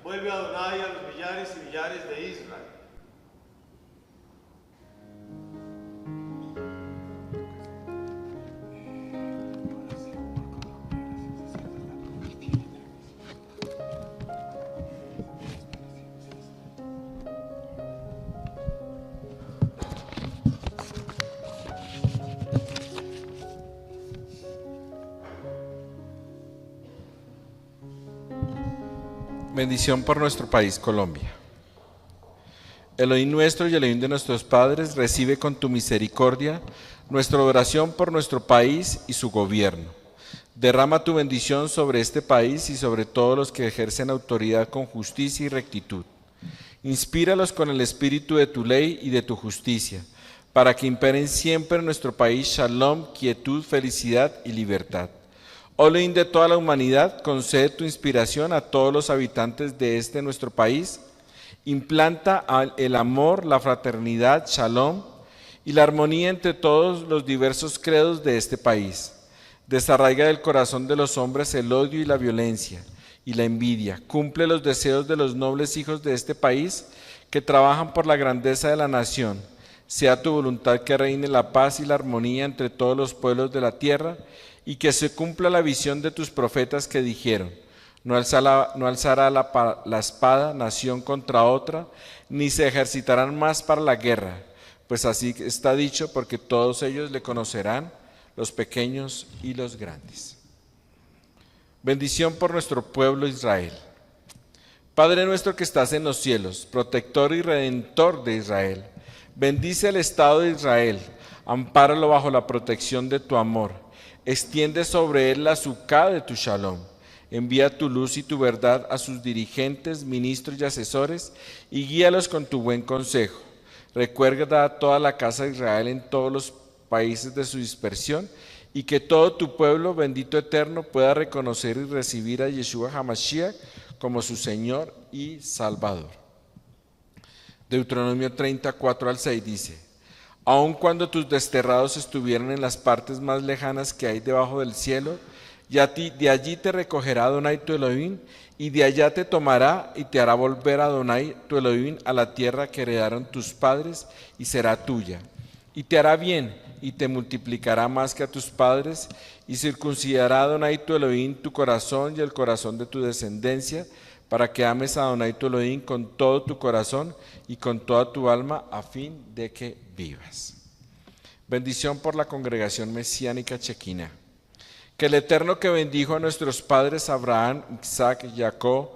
Vuelve Adonai a los millares y millares de Israel. Bendición por nuestro país, Colombia. Elohim nuestro y Elohim de nuestros padres, recibe con tu misericordia nuestra oración por nuestro país y su gobierno. Derrama tu bendición sobre este país y sobre todos los que ejercen autoridad con justicia y rectitud. Inspíralos con el espíritu de tu ley y de tu justicia, para que imperen siempre en nuestro país shalom, quietud, felicidad y libertad. Elohim de toda la humanidad, concede tu inspiración a todos los habitantes de este nuestro país. Implanta el amor, la fraternidad, shalom y la armonía entre todos los diversos credos de este país. Desarraiga del corazón de los hombres el odio y la violencia y la envidia. Cumple los deseos de los nobles hijos de este país que trabajan por la grandeza de la nación. Sea tu voluntad que reine la paz y la armonía entre todos los pueblos de la tierra, y que se cumpla la visión de tus profetas que dijeron: no alzará la espada nación contra otra, ni se ejercitarán más para la guerra, pues así está dicho, porque todos ellos le conocerán, los pequeños y los grandes. Bendición por nuestro pueblo Israel. Padre nuestro que estás en los cielos, protector y redentor de Israel, bendice al Estado de Israel, ampáralo bajo la protección de tu amor. Extiende sobre él la azúcar de tu shalom. Envía tu luz y tu verdad a sus dirigentes, ministros y asesores, y guíalos con tu buen consejo. Recuerda a toda la casa de Israel en todos los países de su dispersión, y que todo tu pueblo, bendito eterno, pueda reconocer y recibir a Yeshua HaMashiach como su Señor y Salvador. Deuteronomio 34 al 6 dice: Aun cuando tus desterrados estuvieran en las partes más lejanas que hay debajo del cielo, y a ti, de allí te recogerá Adonai tu Elohim, y de allá te tomará y te hará volver a Adonai tu Elohim a la tierra que heredaron tus padres, y será tuya. Y te hará bien, y te multiplicará más que a tus padres, y circuncidará Adonai tu Elohim tu corazón y el corazón de tu descendencia, para que ames a Adonai tu Elohim con todo tu corazón y con toda tu alma, a fin de que vivas. Bendición por la congregación mesiánica Chequina. Que el Eterno, que bendijo a nuestros padres Abraham, Isaac, Jacob,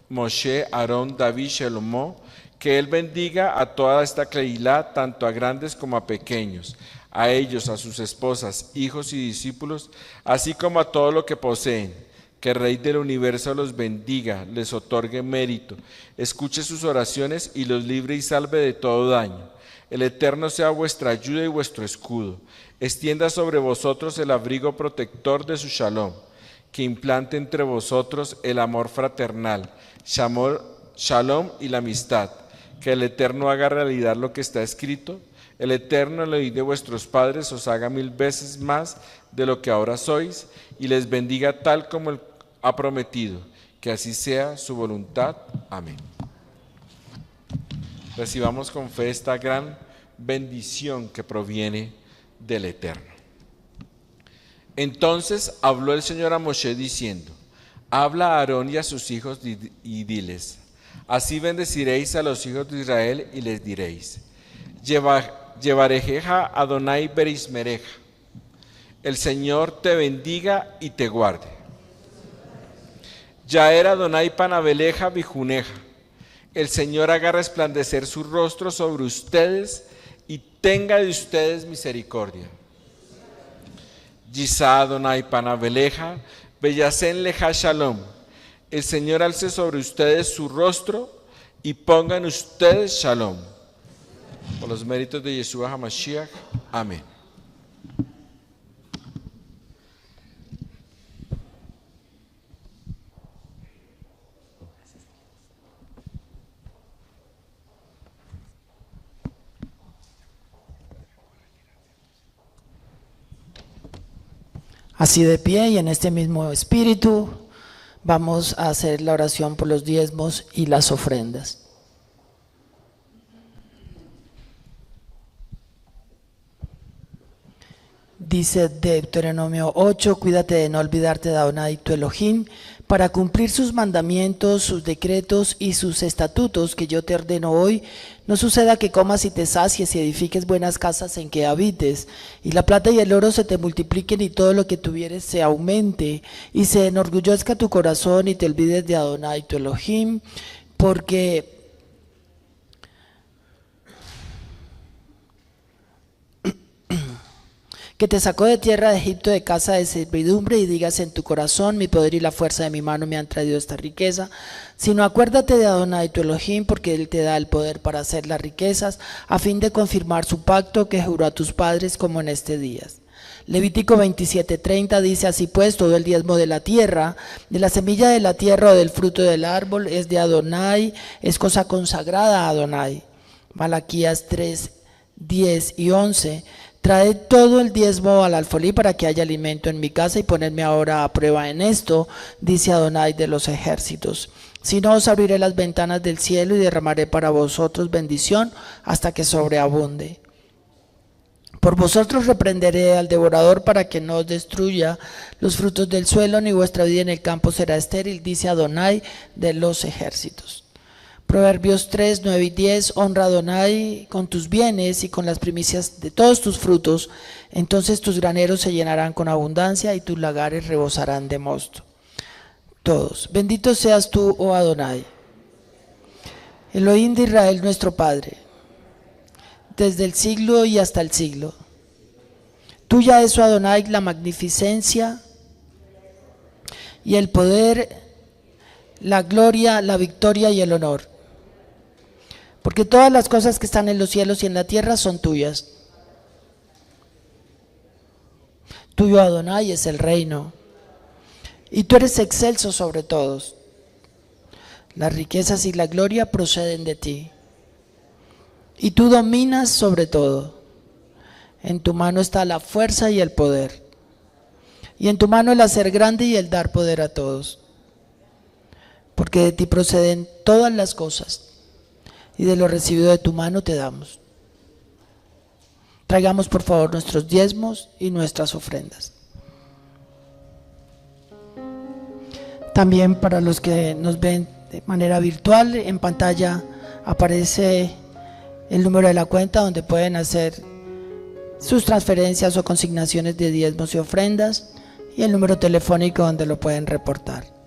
Moshe, Aarón, David, Shelomo, que Él bendiga a toda esta Keilah, tanto a grandes como a pequeños, a ellos, a sus esposas, hijos y discípulos, así como a todo lo que poseen. Que el Rey del Universo los bendiga, les otorgue mérito, escuche sus oraciones y los libre y salve de todo daño. El Eterno sea vuestra ayuda y vuestro escudo. Extienda sobre vosotros el abrigo protector de su shalom. Que implante entre vosotros el amor fraternal, shalom y la amistad. Que el Eterno haga realidad lo que está escrito. El Eterno, el Elohim de vuestros padres, os haga 1000 veces más de lo que ahora sois, y les bendiga tal como Él ha prometido. Que así sea su voluntad. Amén. Recibamos con fe esta gran bendición que proviene del Eterno. Entonces habló el Señor a Moshe diciendo: Habla a Aarón y a sus hijos y diles: Así bendeciréis a los hijos de Israel y les diréis: Llevarejeja Adonai Berismereja. El Señor te bendiga y te guarde. Yaer Adonai Panabeleja Bijuneja. El Señor haga resplandecer su rostro sobre ustedes y tenga de ustedes misericordia. Yisa Adonai Panabeleja Beyasen Leja Shalom. El Señor alce sobre ustedes su rostro y ponga en ustedes Shalom. Por los méritos de Yeshua HaMashiach. Amén. Así de pie y en este mismo espíritu vamos a hacer la oración por los diezmos y las ofrendas. Dice Deuteronomio 8, cuídate de no olvidarte de Adonai tu Elohim, para cumplir sus mandamientos, sus decretos y sus estatutos que yo te ordeno hoy. No suceda que comas y te sacies y edifiques buenas casas en que habites, y la plata y el oro se te multipliquen y todo lo que tuvieres se aumente, y se enorgullezca tu corazón y te olvides de Adonai tu Elohim, porque que te sacó de tierra de Egipto, de casa de servidumbre, y digas en tu corazón: mi poder y la fuerza de mi mano me han traído esta riqueza. Sino acuérdate de Adonai tu Elohim, porque Él te da el poder para hacer las riquezas, a fin de confirmar su pacto que juró a tus padres, como en este día. Levítico 27:30 dice: así pues, todo el diezmo de la tierra, de la semilla de la tierra o del fruto del árbol, es de Adonai, es cosa consagrada a Adonai. Malaquías 3:10 y 11. Trae todo el diezmo al alfolí para que haya alimento en mi casa, y ponedme ahora a prueba en esto, dice Adonai de los ejércitos. Si no, os abriré las ventanas del cielo y derramaré para vosotros bendición hasta que sobreabunde. Por vosotros reprenderé al devorador para que no os destruya los frutos del suelo, ni vuestra vida en el campo será estéril, dice Adonai de los ejércitos. Proverbios 3, 9 y 10, honra a Adonai con tus bienes y con las primicias de todos tus frutos, entonces tus graneros se llenarán con abundancia y tus lagares rebosarán de mosto. Todos, bendito seas tú, oh Adonai, Elohim de Israel nuestro Padre, desde el siglo y hasta el siglo. Tuya es, oh Adonai, la magnificencia y el poder, la gloria, la victoria y el honor. Porque todas las cosas que están en los cielos y en la tierra son tuyas. Tuyo, Adonai, es el reino, y tú eres excelso sobre todos. Las riquezas y la gloria proceden de ti, y tú dominas sobre todo. En tu mano está la fuerza y el poder, y en tu mano el hacer grande y el dar poder a todos. Porque de ti proceden todas las cosas, y de lo recibido de tu mano te damos. Traigamos por favor nuestros diezmos y nuestras ofrendas. También para los que nos ven de manera virtual, en pantalla aparece el número de la cuenta donde pueden hacer sus transferencias o consignaciones de diezmos y ofrendas, y el número telefónico donde lo pueden reportar.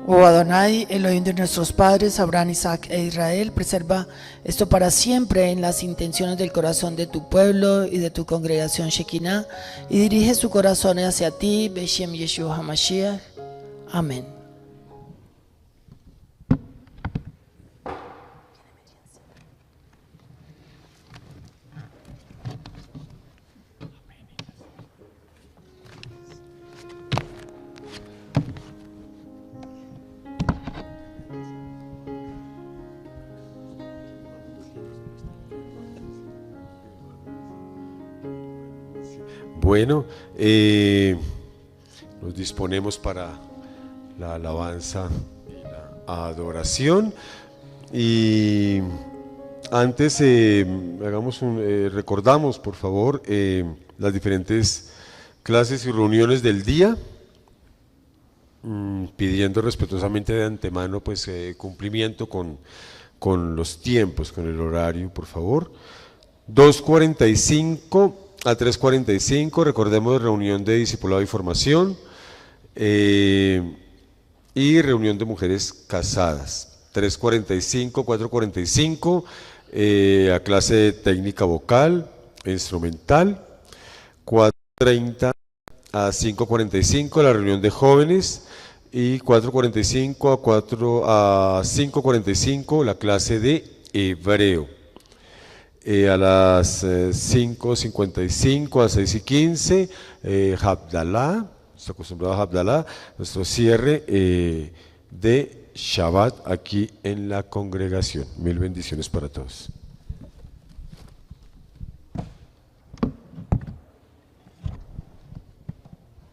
Oh Adonai, Elohim de nuestros padres, Abraham, Isaac e Israel, preserva esto para siempre en las intenciones del corazón de tu pueblo y de tu congregación Shekinah, y dirige su corazón hacia ti, Beshem Yeshua HaMashiach. Amén. Bueno, nos disponemos para la alabanza y la adoración, y antes recordamos por favor las diferentes clases y reuniones del día, pidiendo respetuosamente de antemano pues cumplimiento con los tiempos, con el horario, por favor. 2:45 a 3:45, recordemos reunión de discipulado y formación, y reunión de mujeres casadas. 3:45, 4:45, a clase de técnica vocal e instrumental. 4:30 a 5:45, la reunión de jóvenes, y 4:45 a 5:45, la clase de hebreo. A las 5:55 a 6:15, Havdalah, está acostumbrado a Havdalah, nuestro cierre de Shabbat aquí en la congregación. Mil bendiciones para todos.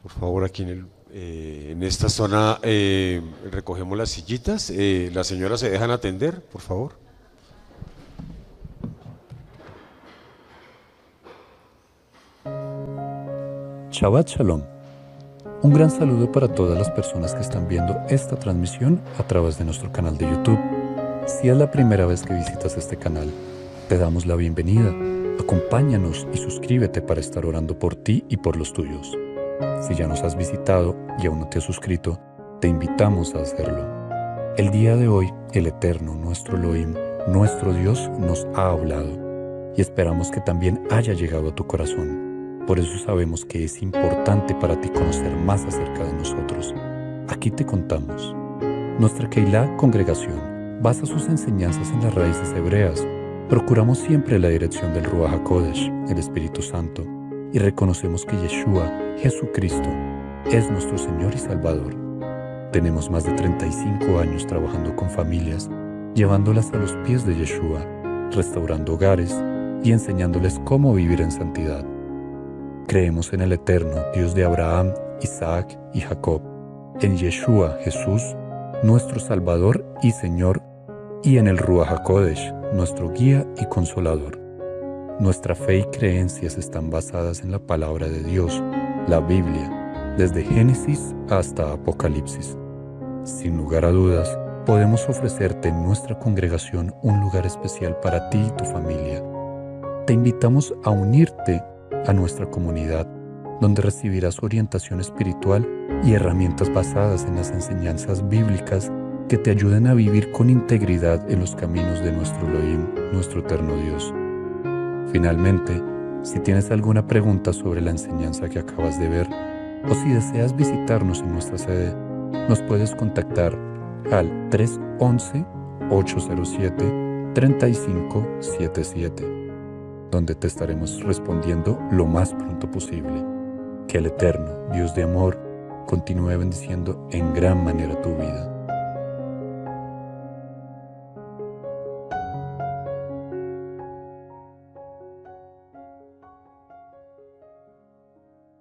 Por favor, aquí en esta zona recogemos las sillitas. Las señoras se dejan atender, por favor. Shabbat Shalom. Un gran saludo para todas las personas que están viendo esta transmisión a través de nuestro canal de YouTube. Si es la primera vez que visitas este canal, te damos la bienvenida. Acompáñanos y suscríbete para estar orando por ti y por los tuyos. Si ya nos has visitado y aún no te has suscrito, te invitamos a hacerlo. El día de hoy, el Eterno, nuestro Elohim, nuestro Dios, nos ha hablado, y esperamos que también haya llegado a tu corazón. Por eso sabemos que es importante para ti conocer más acerca de nosotros. Aquí te contamos. Nuestra Keilah, congregación, basa sus enseñanzas en las raíces hebreas. Procuramos siempre la dirección del Ruach HaKodesh, el Espíritu Santo, y reconocemos que Yeshua, Jesucristo, es nuestro Señor y Salvador. Tenemos más de 35 años trabajando con familias, llevándolas a los pies de Yeshua, restaurando hogares y enseñándoles cómo vivir en santidad. Creemos en el eterno Dios de Abraham, Isaac y Jacob, en Yeshua, Jesús, nuestro Salvador y Señor, y en el Ruach HaKodesh, nuestro guía y consolador. Nuestra fe y creencias están basadas en la palabra de Dios, la Biblia, desde Génesis hasta Apocalipsis. Sin lugar a dudas, podemos ofrecerte en nuestra congregación un lugar especial para ti y tu familia. Te invitamos a unirte a nuestra comunidad, donde recibirás orientación espiritual y herramientas basadas en las enseñanzas bíblicas que te ayuden a vivir con integridad en los caminos de nuestro Elohim, nuestro eterno Dios. Finalmente, si tienes alguna pregunta sobre la enseñanza que acabas de ver, o si deseas visitarnos en nuestra sede, nos puedes contactar al 311-807-3577, donde te estaremos respondiendo lo más pronto posible. Que el eterno Dios de amor continúe bendiciendo en gran manera tu vida.